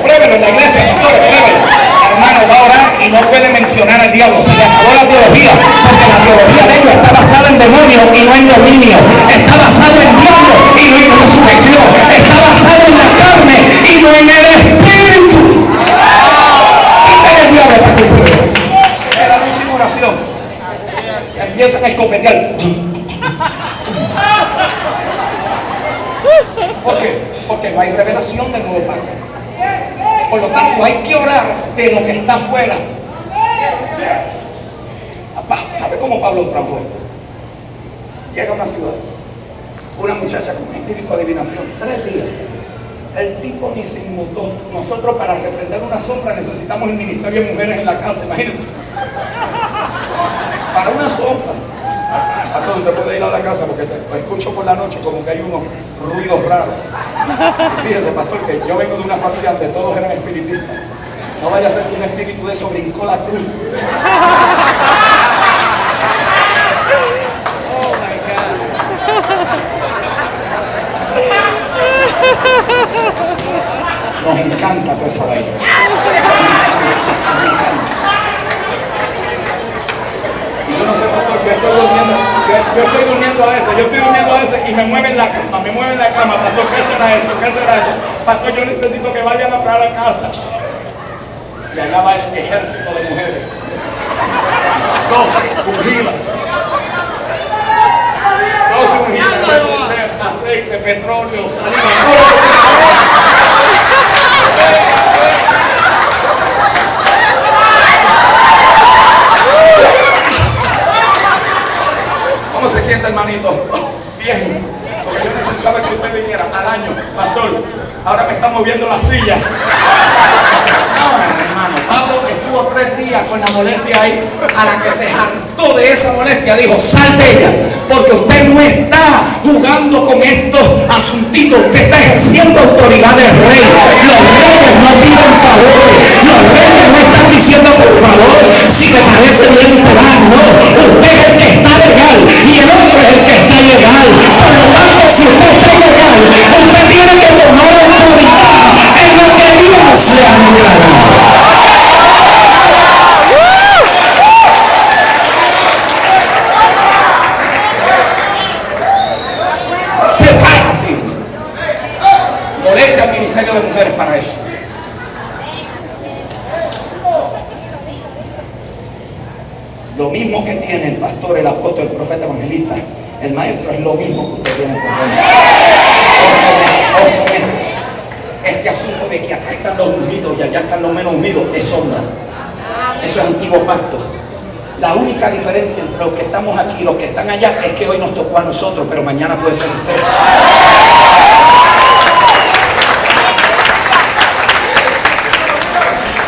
Pruébelo en la iglesia, pastores, pruébelo. Hermano, va a orar y no puede mencionar al diablo. Se le acabó la teología, porque la teología de ellos está basada en demonios y no en dominio. Está basada en diablo y no en resurrección. Está basada en la carne y no en el espíritu. Quítale el diablo para que pruebe. Es la última oración. Empiezan a escopetear. ¿Por qué? Porque no hay revelación del nuevo pacto. Por lo tanto, hay que orar de lo que está afuera. ¿Sabe cómo Pablo trajo esto? Llega a una ciudad, una muchacha con espíritu de adivinación, 3 días. El tipo ni se inmutó. Nosotros para reprender una sombra necesitamos el ministerio de mujeres en la casa, imagínense. Para una sombra. Pastor, usted puede ir a la casa porque te escucho por la noche como que hay unos ruidos raros. Y fíjese, pastor, que yo vengo de una familia donde todos eran espiritistas. No vaya a ser que un espíritu de eso brincó la cruz. Oh my God. Nos encanta toda esa vaina. Y yo no sé, pastor, yo estoy durmiendo a veces y me mueven la cama, pastor, ¿qué será eso? Pastor, yo necesito que vayan a traer a casa. Y allá va el ejército de mujeres. 12 ungidas. 12 ungidas. Aceite, petróleo, saliva. ¿Cómo se siente, hermanito? Bien. Porque yo necesitaba que usted viniera al año, pastor. Ahora me está moviendo la silla. No, hermano, Pablo estuvo 3 días con la molestia ahí, a la que se hartó de esa molestia, dijo, sal de ella, porque usted no está jugando con estos asuntitos, usted está ejerciendo autoridad del rey. Los reyes no piden favores, los reyes no están diciendo por favor, si te parece bien te van, no, usted es el que está legal y el otro es el que está ilegal. Por lo tanto, si usted está ilegal, usted tiene que tomar autoridad en lo que Dios le ha declarado. Separa, molesta al ministerio de mujeres para eso. Lo mismo que tiene el pastor, el apóstol, el profeta, evangelista, el maestro, es lo mismo que usted tiene con él. Este asunto de que acá están los ungidos y allá están los menos ungidos es sombra. Eso es antiguo pacto. La única diferencia entre los que estamos aquí y los que están allá es que hoy nos tocó a nosotros, pero mañana puede ser usted.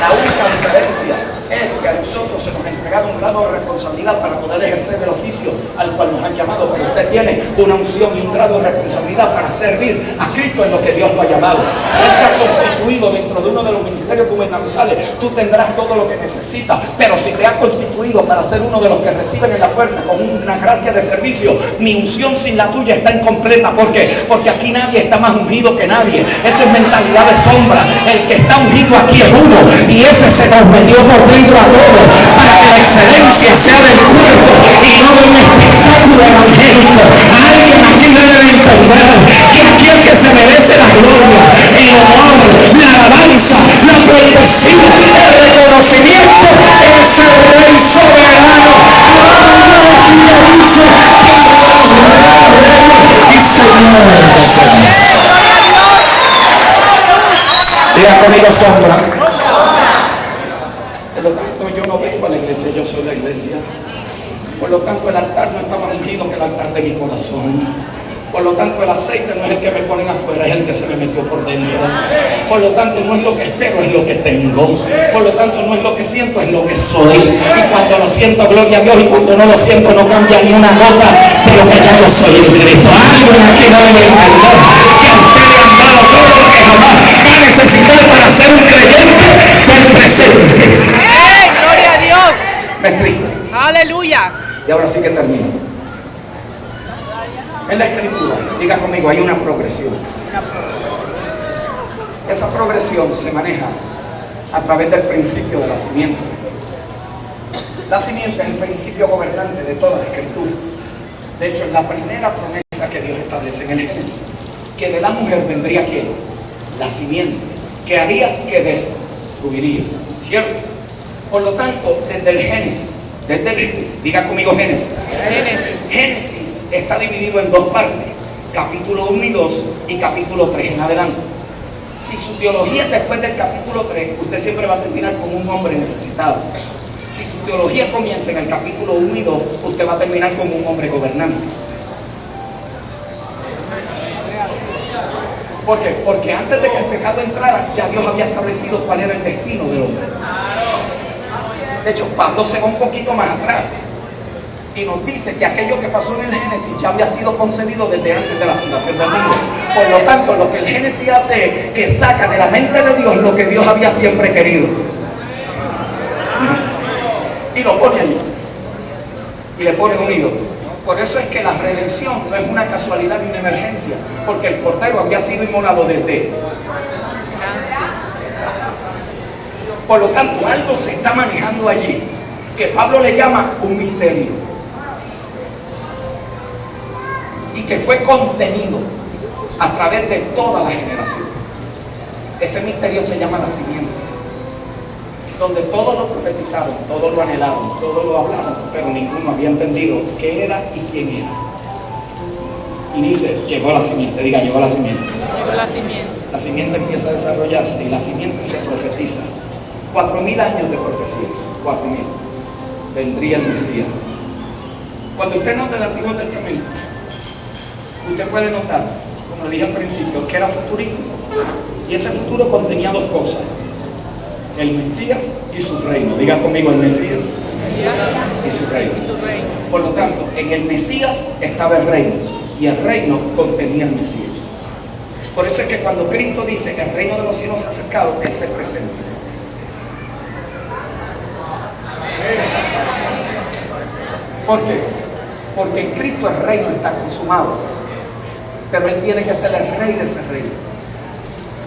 La única diferencia es que a nosotros se nos ha entregado un grado de responsabilidad para poder ejercer el oficio al cual nos han llamado, pero usted tiene una unción y un grado de responsabilidad para servir a Cristo en lo que Dios lo ha llamado. Si Él te ha constituido dentro de uno de los ministerios gubernamentales, tú tendrás todo lo que necesitas, pero si te ha constituido para ser uno de los que reciben en la puerta con una gracia de servicio, mi unción sin la tuya está incompleta. ¿Por qué? Porque aquí nadie está más ungido que nadie. Esa es mentalidad de sombra. El que está ungido aquí es uno, y ese se nos metió por dentro a todos para que la excelencia sea del cuerpo y no de un espectáculo evangélico. Alguien aquí debe entender que aquí el que se merece la gloria, el honor, la alabanza, la protección, el reconocimiento es el Rey soberano. Diga conmigo, sombra. Por lo tanto, yo no vengo a la iglesia, yo soy la iglesia. Por lo tanto, el altar no está más ungido que el altar de mi corazón. Por lo tanto, el aceite no es el que me ponen afuera, es el que se me metió por dentro. Por lo tanto, no es lo que espero, es lo que tengo. Por lo tanto, no es lo que siento, es lo que soy. Y cuando lo siento, gloria a Dios. Y cuando no lo siento, no cambia ni una gota de lo que ya yo soy en Cristo. Alguien aquí no debe entender que a usted le han dado todo lo que jamás va a necesitar para ser un creyente del presente. ¡Hey! ¡Gloria a Dios! ¿Me explico? ¡Aleluya! Y ahora sí que termino. En la escritura, diga conmigo, hay una progresión. Esa progresión se maneja a través del principio de la simiente. La simiente es el principio gobernante de toda la escritura. De hecho, es la primera promesa que Dios establece en el Génesis, que de la mujer vendría ¿quién? La simiente, que haría que destruiría, ¿cierto? Por lo tanto, desde el Génesis, diga conmigo Génesis. Génesis está dividido en 2 partes, capítulo 1 y 2 y capítulo 3 en adelante. Si su teología es después del capítulo 3, usted siempre va a terminar como un hombre necesitado. Si su teología comienza en el capítulo 1 y 2, usted va a terminar como un hombre gobernante. ¿Por qué? Porque antes de que el pecado entrara, ya Dios había establecido cuál era el destino del hombre. De hecho, Pablo se va un poquito más atrás y nos dice que aquello que pasó en el Génesis ya había sido concebido desde antes de la fundación del mundo. Por lo tanto, lo que el Génesis hace es que saca de la mente de Dios lo que Dios había siempre querido y lo pone allí y le pone un ídolo. Por eso es que la redención no es una casualidad ni una emergencia, porque el cordero había sido inmolado desde. Por lo tanto, algo se está manejando allí que Pablo le llama un misterio y que fue contenido a través de toda la generación. Ese misterio se llama la simiente, donde todos lo profetizaron, todos lo anhelaron, todos lo hablaron, pero ninguno había entendido qué era y quién era. Y dice, llegó la simiente, diga, llegó la simiente. Llegó la simiente. La simiente empieza a desarrollarse y la simiente se profetiza. 4.000 años de profecía, 4.000. Vendría el Mesías. Cuando usted nota el Antiguo Testamento, usted puede notar, como dije al principio, que era futurístico. Y ese futuro contenía dos cosas: el Mesías y su reino. Diga conmigo, el Mesías y su reino. Por lo tanto, en el Mesías estaba el reino y el reino contenía el Mesías. Por eso es que cuando Cristo dice que el reino de los cielos se ha acercado, Él se presenta. ¿Por qué? Porque en Cristo el reino está consumado, pero Él tiene que ser el rey de ese reino.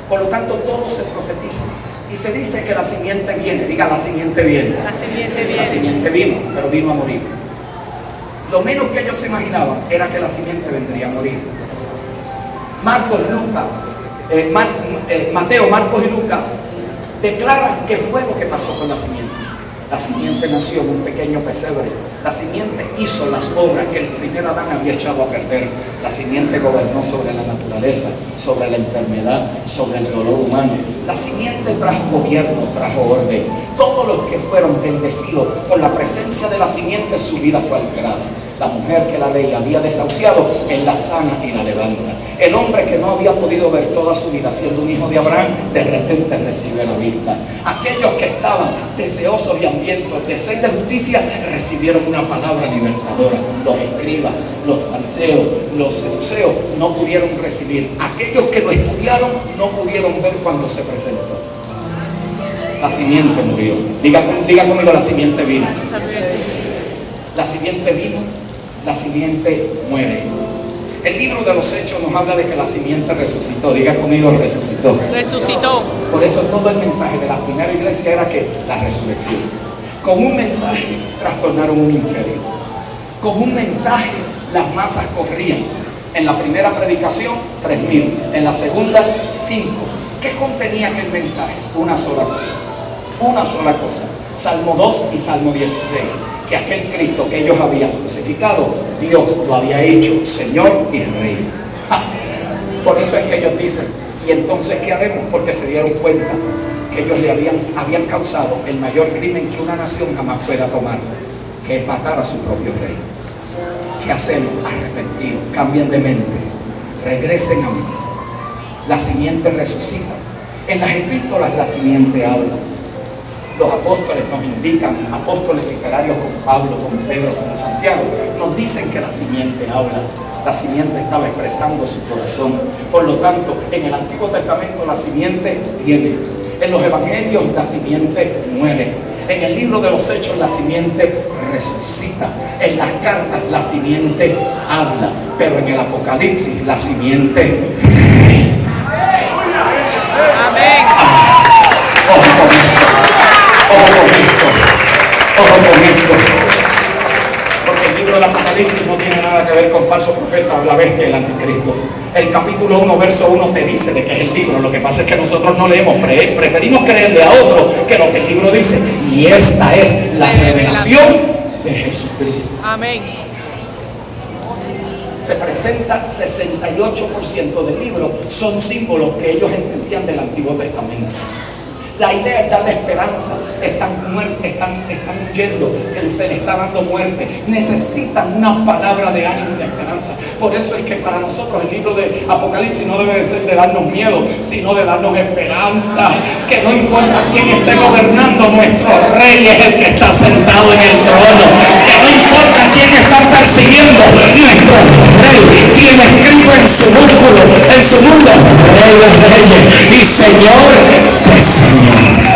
Por lo tanto, todo se profetiza. Y se dice que la simiente viene. Diga, la simiente viene. La simiente viene. La simiente vino, pero vino a morir. Lo menos que ellos se imaginaban era que la simiente vendría a morir. Marcos, Lucas, Mateo, Marcos y Lucas declaran qué fue lo que pasó con la simiente. La simiente nació en un pequeño pesebre. La simiente hizo las obras que el primer Adán había echado a perder. La simiente gobernó sobre la naturaleza, sobre la enfermedad, sobre el dolor humano. La simiente trajo gobierno, trajo orden. Todos los que fueron bendecidos por la presencia de la simiente, su vida fue alterada. La mujer que la ley había desahuciado, Él la sana y la levanta. El hombre que no había podido ver toda su vida siendo un hijo de Abraham, de repente recibe la vista. Aquellos que estaban deseosos y hambrientos de sed de justicia, recibieron una palabra libertadora. Los escribas, los fariseos, los saduceos no pudieron recibir. Aquellos que lo estudiaron no pudieron ver cuando se presentó. La simiente murió. Diga conmigo, la simiente vino. La simiente vino, la simiente muere. El libro de los Hechos nos habla de que la simiente resucitó. Diga conmigo, resucitó. Resucitó. Por eso todo el mensaje de la primera iglesia era que la resurrección. Con un mensaje trastornaron un imperio. Con un mensaje las masas corrían. En la primera predicación, 3.000. En la segunda, 5. ¿Qué contenía aquel mensaje? Una sola cosa. Una sola cosa. Salmo 2 y Salmo 16. Que aquel Cristo que ellos habían crucificado, Dios lo había hecho Señor y Rey. Por eso es que ellos dicen, ¿y entonces qué haremos? Porque se dieron cuenta que ellos le habían causado el mayor crimen que una nación jamás pueda tomar, que es matar a su propio rey. ¿Qué hacemos? Arrepentidos, cambien de mente, regresen a mí. La simiente resucita. En las epístolas la simiente habla. Los apóstoles nos indican, apóstoles literarios como Pablo, como Pedro, como Santiago, nos dicen que la simiente habla. La simiente estaba expresando su corazón. Por lo tanto, en el Antiguo Testamento la simiente viene. En los evangelios la simiente muere. En el libro de los Hechos la simiente resucita. En las cartas la simiente habla. Pero en el Apocalipsis la simiente reina. Amén. Ojo con esto. Ojo con esto. Porque el libro del Apocalipsis no tiene nada que ver con falso profeta, la bestia y el anticristo. El capítulo 1, verso 1 te dice de qué es el libro. Lo que pasa es que nosotros no leemos, preferimos creerle a otro que lo que el libro dice. Y esta es la revelación de Jesucristo. Amén. Se presenta 68% del libro, son símbolos que ellos entendían del Antiguo Testamento. La idea es darle esperanza. Están huyendo, que se le está dando muerte. Necesitan una palabra de ánimo y de esperanza. Por eso es que para nosotros el libro de Apocalipsis no debe de ser de darnos miedo, sino de darnos esperanza. Que no importa quién esté gobernando, nuestro rey es el que está sentado en el trono. Que no importa quién está persiguiendo, nuestro rey tiene escrito en su músculo, en su mundo, Rey de Reyes y Señor de Señor.